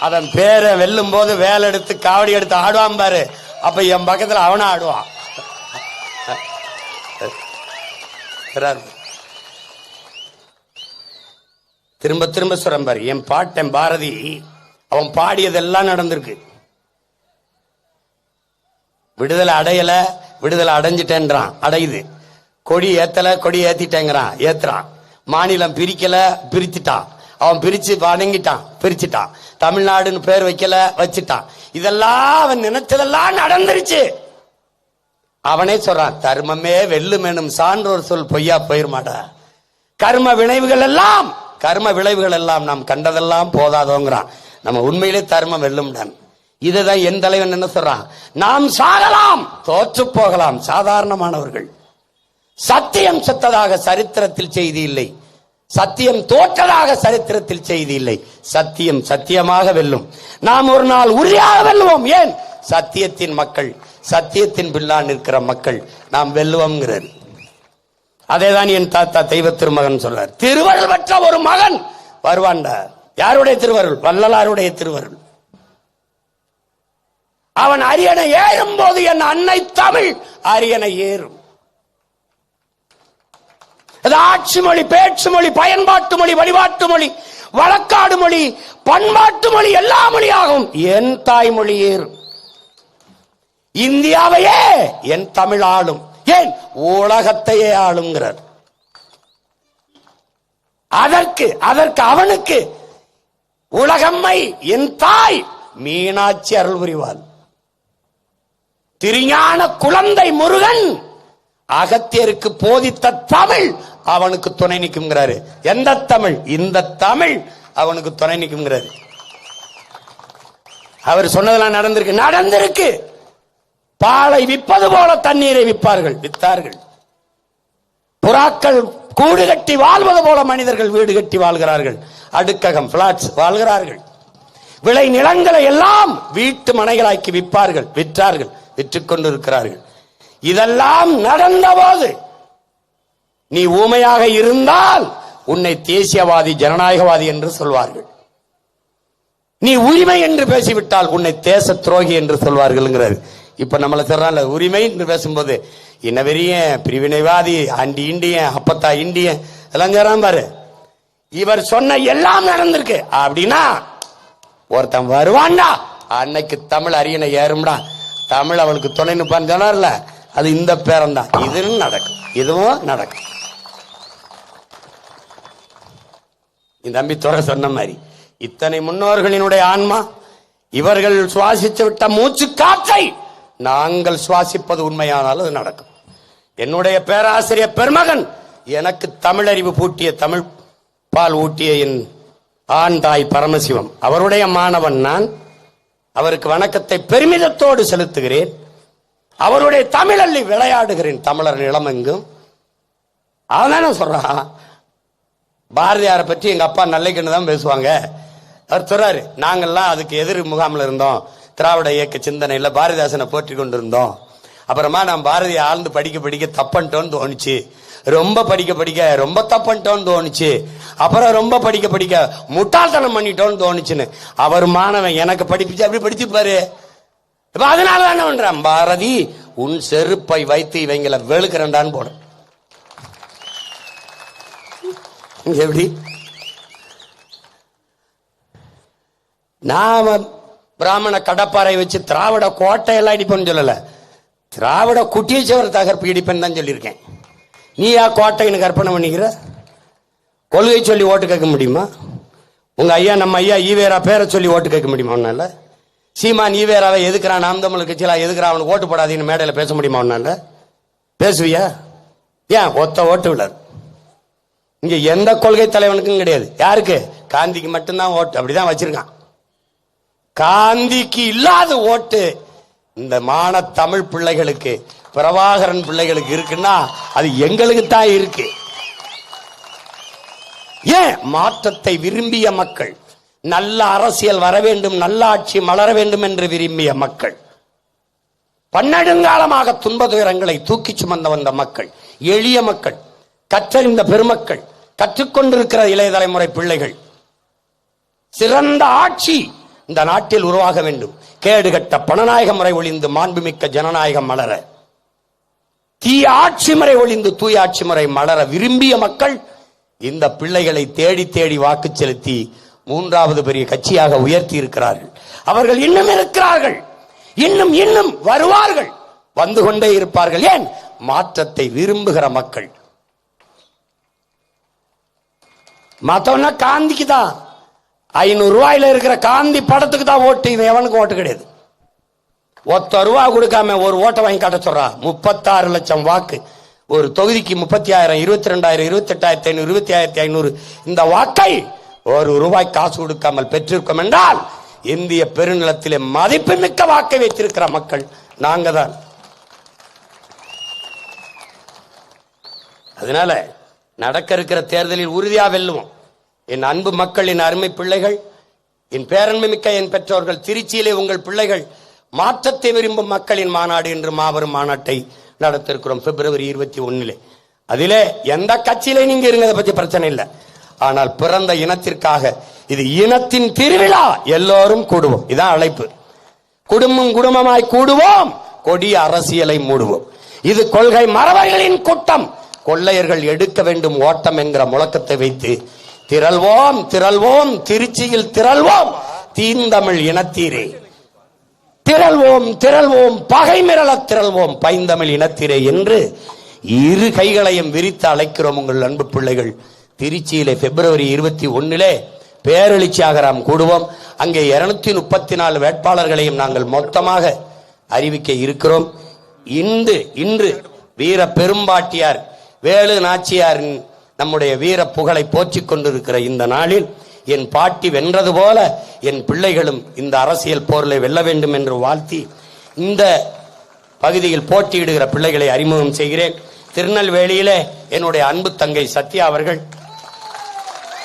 அதன் பேரை வெல்லும் போது வேலை எடுத்து காவடி எடுத்து ஆடுவான் பாரு. அப்ப என் பக்கத்துல அவனா ஆடுவான். திரும்ப திரும்ப சொல்றேன் பாரு. என் பாட்டன் பாரதி அவன் பாடியதெல்லாம் நடந்திருக்கு. விடுதலை அடையல, விடுதலை அடைஞ்சிட்டேன்றான், அடையுது. கொடி ஏத்தல, கொடி ஏத்திட்டேங்கிறான், ஏத்துறான். மாநிலம் பிரிக்கல, பிரிச்சுட்டான். அவன் பிரிச்சு வணங்கிட்டான், பிரிச்சுட்டான். தமிழ்நாடுன்னு பேர் வைக்கல, வச்சுட்டான். இதெல்லாம் அவன் நினைச்சதெல்லாம் நடந்துருச்சு. அவனே சொல்றான், தர்மமே வெல்லுமெனும் சான்றோர் சொல் பொய்யா போயிருமாடா. கர்ம விளைவுகள் எல்லாம் நாம் கண்டதெல்லாம் போதாதோங்கிறான். நம்ம உண்மையிலே தர்மம் வெல்லும். இதுதான் என் தலைவன் என்ன சொல்றான், நாம் சாகலாம், தோற்று போகலாம், சாதாரணமானவர்கள். சத்தியம் செத்ததாக சரித்திரத்தில் செய்தி இல்லை, சத்தியம் தோற்றதாக சரித்திரத்தில் செய்தி இல்லை. சத்தியம் சத்தியமாக வெல்லும். நாம் ஒரு நாள் உறுதியாக வெல்லுவோம். ஏன்? சத்தியத்தின் மக்கள், சத்தியத்தின் பிள்ளா நிற்கிற மக்கள் நாம் வெல்லுவோம்ங்கிறார். அதேதான் என் தாத்தா தெய்வ திருமகன் சொல்றார். திருவருள் பெற்ற ஒரு மகன் வருவான்டா. யாருடைய திருவருள்? வள்ளலாருடைய திருவருள். அவன் அரியணை ஏறும் போது என் அன்னை தமிழ் அரியணை ஏறும். ஆட்சி மொழி, பேச்சு மொழி, பயன்பாட்டு மொழி, வழிபாட்டு மொழி, வழக்காடு மொழி, பண்பாட்டு மொழி, எல்லா மொழியாகும் என் தாய்மொழி ஏறும். இந்தியாவையே என் தமிழ் ஆளும். ஏன்? உலகத்தையே ஆளுங்கிறார். அதற்கு அவனுக்கு உலகம்மை என் தாய் மீனாட்சி அருள் புரிவாள். திருஞான குழந்தை முருகன் அகத்தியருக்கு போதித்த தமிழ் அவனுக்கு துணை நிற்கும்ங்கிறாரு. எந்த தமிழ்? இந்த தமிழ் அவனுக்கு துணை நிற்கும்ங்கிறாரு. அவர் சொன்னதெல்லாம் நடந்திருக்கு. பாலை விற்பது போல தண்ணீரை வித்தார்கள். புறாக்கள் கூடு கட்டி வாழ்வது போல மனிதர்கள் வீடு கட்டி வாழ்கிறார்கள். அடுக்ககம், பிளாட்ஸ் வாழ்கிறார்கள். விளை நிலங்களை எல்லாம் வீட்டு மனைகளாக்கி விற்றார்கள், விற்றுக் கொண்டிருக்கிறார்கள். இதெல்லாம் நடந்த போது நீ ஊமையாக இருந்தால் உன்னை தேசியவாதி, ஜனநாயகவாதி என்று சொல்வார்கள். நீ உரிமை என்று பேசிவிட்டால் உன்னை தேச துரோகி என்று சொல்வார்கள். இப்ப நம்மள சொல்றாங்க உரிமை என்று பேசும்போது என்ன பெரிய பிரிவினைவாதி, ஆண்டி இண்டியன், அப்பத்தா இண்டியன் எல்லாம் சொல்றான் பாரு. இவர் சொன்ன எல்லாம் நடந்திருக்கு அப்படின்னா ஒருத்தன் வருவான்டா, அன்னைக்கு தமிழ் அரியணை ஏறும்டா, தமிழ் அவனுக்கு துணை நிற்பான்னு சொன்னார்ல, அது இந்த பேரம் தான். இதுவும் நடக்கும், இதுவும் நடக்கும். இந்த தம்பி துறை சொன்ன மாதிரி இத்தனை முன்னோர்களினுடைய ஆன்மா, இவர்கள் சுவாசித்து விட்ட மூச்சு காற்றை நாங்கள் சுவாசிப்பது உண்மையானால் அது நடக்கும். என்னுடைய பேராசிரியர் பெருமகன் எனக்கு தமிழறிவு பூட்டிய, தமிழ் பால் ஊட்டிய என் ஆண் தாய் பரமசிவம், அவருடைய மாணவன் நான். அவருக்கு வணக்கத்தை பெருமிதத்தோடு செலுத்துகிறேன். அவருடைய தமிழல்லி விளையாடுகிறேன். தமிழர் நிலமெங்கும் அதான சொல்றான். பாரதியாரை பற்றி எங்க அப்பா நல்லைக்குன்னு தான் பேசுவாங்க. அவர் சொல்றாரு, நாங்கள்லாம் அதுக்கு எதிர் முகாமில் இருந்தோம், திராவிட இயக்க சிந்தனையில் பாரதிதாசனை போற்றி கொண்டிருந்தோம். அப்புறமா நான் பாரதியை ஆழ்ந்து படிக்க தப்பன்ட்டோன்னு தோணுச்சு, ரொம்ப படிக்க ரொம்ப தப்பன்ட்டோன்னு தோணுச்சு, அப்புறம் ரொம்ப படிக்க முட்டாள்தனம் பண்ணிட்டோன்னு தோணுச்சுன்னு அவர் மாணவன் எனக்கு படிப்பிச்சு அப்படி படிச்சுப்பாரு. அதனால தானே பண்றான், பாரதி உன் செருப்பை வைத்து இவங்களை வெளுக்கிறண்டான்னு போட. எப்படி நாம பிராமண கடப்பாறை வச்சு திராவிட கோட்டையெல்லாம் இடிப்பேன்னு சொல்லல, திராவிட குட்டியச்சவர் தகர்ப்பு இடிப்பேன்னு தான் சொல்லியிருக்கேன். நீ யா கோட்டைன்னு கற்பனை பண்ணிக்கிற? கொள்கை சொல்லி ஓட்டு கேட்க முடியுமா? உங்க ஐயா, நம்ம ஐயா ஈவேரா பேரை சொல்லி ஓட்டு கேட்க முடியுமா உன்னால? சீமான் ஈவேராவை எதுக்குறான், நாம் தமிழ் கட்சியில எதுக்குறான், அவனுக்கு ஓட்டு போடாதீங்கன்னு மேடையில பேச முடியுமா உன்னால? பேசுவியா? ஏன் ஒத்த ஓட்டு விடாது. இங்க எந்த கொள்கை தலைவனுக்கும் கிடையாது. யாருக்கு? காந்திக்கு மட்டும்தான் ஓட்டு. அப்படிதான் வச்சிருக்கான். காந்திக்கு இல்லாத ஓட்டு இந்த மான தமிழ் பிள்ளைகளுக்கு, பிரபாகரன் பிள்ளைகளுக்கு இருக்குன்னா அது எங்களுக்கு தான் இருக்கு. ஏன்? மாற்றத்தை விரும்பிய மக்கள், நல்ல அரசியல் வர வேண்டும், நல்ல ஆட்சி மலர வேண்டும் என்று விரும்பிய மக்கள், பன்னெடுங்காலமாக துன்ப துயரங்களை தூக்கி சுமந்த வந்த மக்கள், எளிய மக்கள், கற்றறிந்த பெருமக்கள், கற்றுக்கொண்டிருக்கிற இளைய தலைமுறை பிள்ளைகள். சிறந்த ஆட்சி இந்த நாட்டில் உருவாக வேண்டும். கேடுகட்ட பணநாயக முறை ஒழிந்து மாண்புமிக்க ஜனநாயகம் மலர, தீய ஆட்சி முறை ஒழிந்து தூய ஆட்சி முறை மலர விரும்பிய மக்கள் இந்த பிள்ளைகளை தேடி தேடி வாக்கு செலுத்தி மூன்றாவது பெரிய கட்சியாக உயர்த்தி இருக்கிறார்கள். அவர்கள் இன்னும் இருக்கிறார்கள், இன்னும் இன்னும் வருவார்கள், வந்து கொண்டே இருப்பார்கள். ஏன்? மாற்றத்தை விரும்புகிற மக்கள். மத்தவனா காந்திக்கு தான், 500 ரூபாயில இருக்கிற காந்தி படத்துக்கு தான் ஓட்டு. இவன் எவனுக்கு ஓட்டு கிடையாது. ₹1 கொடுக்காம ஒரு ஓட்டை வாங்கி காட்ட சொல்றா. 36 லட்சம் வாக்கு ஒரு தொகுதிக்கு, 30,000, 22,000, 28,500, 25,500 இந்த வாக்கை ₹1 காசு கொடுக்காமல் பெற்றிருக்கோம் என்றால் இந்திய பெருநிலத்திலே மதிப்புமிக்க வாக்கை வைத்திருக்கிற மக்கள் நாங்க தான். அதனால நடக்க இருக்கிற தேர்தலில் உறுதியா வெல்லுவோம். என் அன்பு மக்கள், என் அருமை பிள்ளைகள், என் பேரன்மை மிக்க என் பெற்றோர்கள், திருச்சியிலே உங்கள் பிள்ளைகள் மாற்றத்தை விரும்பும் மக்களின் மாநாடு என்று மாபெரும் மாநாட்டை நடத்திருக்கிறோம் February 21. அதிலே எந்த கட்சியிலே நீங்க இருங்க, அதை பத்தி பிரச்சனை இல்லை. ஆனால் பிறந்த இனத்திற்காக இது இனத்தின் திருவிழா, எல்லோரும் கூடுவோம். இதான் அழைப்பு. குடும்பம் குடும்பமாய் கூடுவோம், கொடிய அரசியலை மூடுவோம். இது கொள்கை மறவர்களின் கூட்டம், கொள்ளையர்கள் எடுக்க வேண்டும் ஓட்டம் என்கிற முழக்கத்தை வைத்து திரள்வோம் திரள்வோம், திருச்சியில் திரள்வோம், தீந்தமிழ் இனத்தீரே திரள்வோம் திரள்வோம், பகை மிரள திரள்வோம், பைந்தமிழ் இனத்தீரே என்று இரு கைகளையும் விரித்து அழைக்கிறோம். உங்கள் அன்பு பிள்ளைகள் திருச்சியிலே February 21 பேரெழுச்சியாக நாம் கூடுவோம். அங்கே 234 வேட்பாளர்களையும் நாங்கள் மொத்தமாக அறிவிக்க இருக்கிறோம். இன்று வீர பெரும்பாட்டியார் வேலு நாச்சியாரின் நம்முடைய வீர புகழை போற்றிக் கொண்டிருக்கிற இந்த நாளில் என் பாட்டி வென்றது போல என் பிள்ளைகளும் இந்த அரசியல் போரில் வெல்ல வேண்டும் என்று வாழ்த்தி இந்த பகுதியில் போட்டியிடுகிற பிள்ளைகளை அறிமுகம் செய்கிறேன். திருநெல்வேலியிலே என்னுடைய அன்பு தங்கை சத்யா அவர்கள்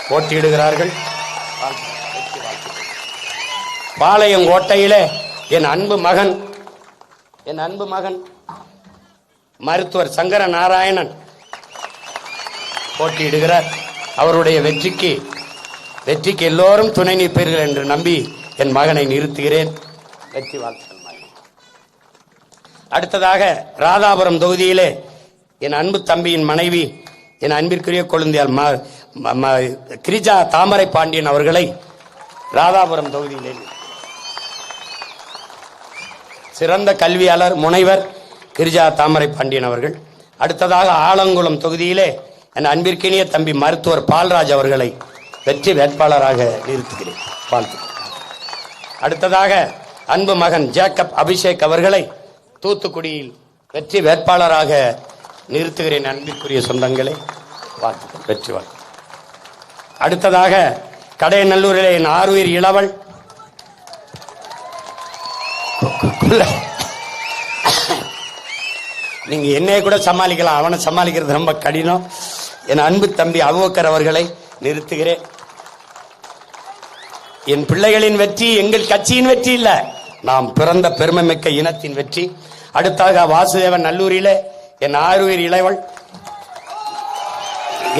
போட்டியிடுகிறார்கள். பாளையங்கோட்டையிலே என் அன்பு மகன் மருத்துவர் சங்கர நாராயணன் போட்டியிடுகிறார். அவருடைய வெற்றிக்கு எல்லோரும் துணை நிற்பீர்கள் என்று நம்பி என் மகனை நிறுத்துகிறேன். வெற்றி வாழ்த்துக்கள். அடுத்ததாக ராதாபுரம் தொகுதியிலே என் அன்பு தம்பியின் மனைவி, என் அன்பிற்குரிய கொழுந்தியால் கிரிஜா தாமரை பாண்டியன் அவர்களை ராதாபுரம் தொகுதியிலே சிறந்த கல்வியாளர் முனைவர் கிரிஜா தாமரை பாண்டியன் அவர்கள். அடுத்ததாக ஆலங்குளம் தொகுதியிலே என் அன்பிற்கினிய தம்பி மருத்துவர் பால்ராஜ் அவர்களை வெற்றி வேட்பாளராக நிறுத்துகிறேன். அடுத்ததாக அன்பு மகன் ஜேக்கப் அபிஷேக் அவர்களை தூத்துக்குடியில் வெற்றி வேட்பாளராக நிறுத்துகிறேன். அன்பிற்குரிய சொந்தங்களே, வாழ்த்துக்கள், வெற்றி வாழ்த்து. அடுத்ததாக கடையநல்லூரிலே என் ஆருயிர் இளவல் நீங்க என்னைய கூட சமாளிக்கலாம், அவனை சமாளிக்கிறது ரொம்ப கடினம். என் அன்பு தம்பி அபூபக்கர் அவர்களை நிறுத்துகிறேன். என் பிள்ளைகளின் வெற்றி எங்கள் கட்சியின் வெற்றி இல்ல, நாம் பிறந்த பெருமை மிக்க இனத்தின் வெற்றி. அடுத்தாக வாசுதேவன் நல்லூரிலே என் ஆருயிர் இளைவள்,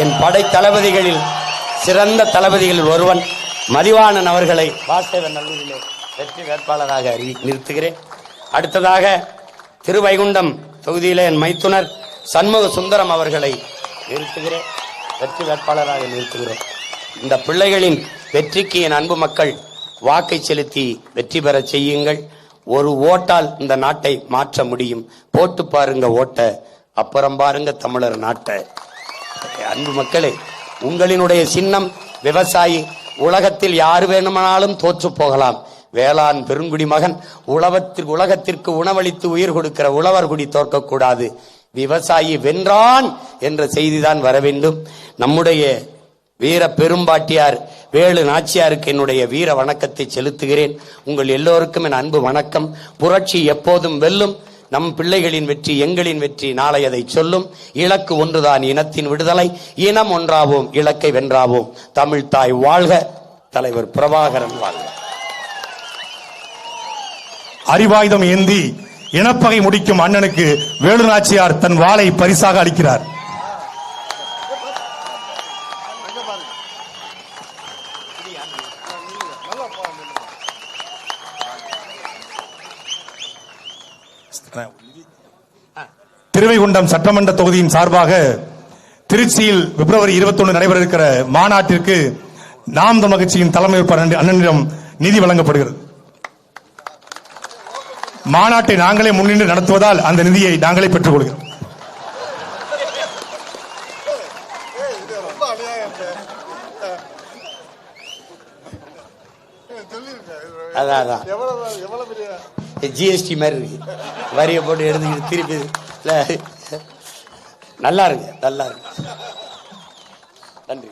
என் படை தளபதிகளில் சிறந்த தளபதிகளில் ஒருவன் மதிவாணன் அவர்களை வாசுதேவன் நல்லூரிலே வெற்றி வேட்பாளராக நிறுத்துகிறேன். அடுத்ததாக திருவைகுண்டம் தொகுதியிலே என் மைத்துனர் சண்முக சுந்தரம் அவர்களை நிறுத்துகிறேன், வெற்றி வேட்பாளராக நிறுத்துகிறேன். இந்த பிள்ளைகளின் வெற்றிக்கு என் அன்பு மக்கள் வாக்கை செலுத்தி வெற்றி பெற செய்யுங்கள். ஒரு ஓட்டால் இந்த நாட்டை மாற்ற முடியும். போட்டு பாருங்க ஓட்ட, அப்புறம் பாருங்க தமிழர் நாட்டை. அன்பு மக்களே, உங்களினுடைய சின்னம் விவசாயி. உலகத்தில் யாரு வேணுமானாலும் தோற்று போகலாம், வேளாண் பெருங்குடி மகன் உலகத்திற்கு உணவளித்து உயிர் கொடுக்கிற உழவர்குடி தோற்கக்கூடாது. விவசாயி வென்றான் என்ற செய்திதான் வர வேண்டும். நம்முடைய வீர பெரும்பாட்டியார் வேலு நாச்சியாருக்கு என்னுடைய வீர வணக்கத்தை செலுத்துகிறேன். உங்கள் எல்லோருக்கும் என் அன்பு வணக்கம். புரட்சி எப்போதும் வெல்லும். நம் பிள்ளைகளின் வெற்றி எங்களின் வெற்றி நாளை அதை சொல்லும். இலக்கு ஒன்றுதான், இனத்தின் விடுதலை. இனம் ஒன்றாவோம், இலக்கை வென்றாவோம். தமிழ் தாய் வாழ்க, தலைவர் பிரபாகரன் வாழ்க. அறிவாயுதம் ஏந்தி இனப்பகை முடிக்கும் அண்ணனுக்கு வேலு நாச்சியார் தன் வாளை பரிசாக அளிக்கிறார். திருவைகுண்டம் சட்டமன்ற தொகுதியின் சார்பாக திருச்சியில் February 21 நடைபெற இருக்கிற மாநாட்டிற்கு நாம் தமிழர் கட்சியின் தலைமை அண்ணனிடம் நிதி வழங்கப்படுகிறது. மாநாட்டை நாங்களே முன்னின்று நடத்துவதால் அந்த நிதியை நாங்களே பெற்றுக் கொள்கிறோம். அதான் ஜிஎஸ்டி மாதிரி இருக்கு, வரியை போட்டு எடுத்துக்கிட்டு திருப்பி நல்லா இருக்கு, நல்லா இருக்கு. நன்றி.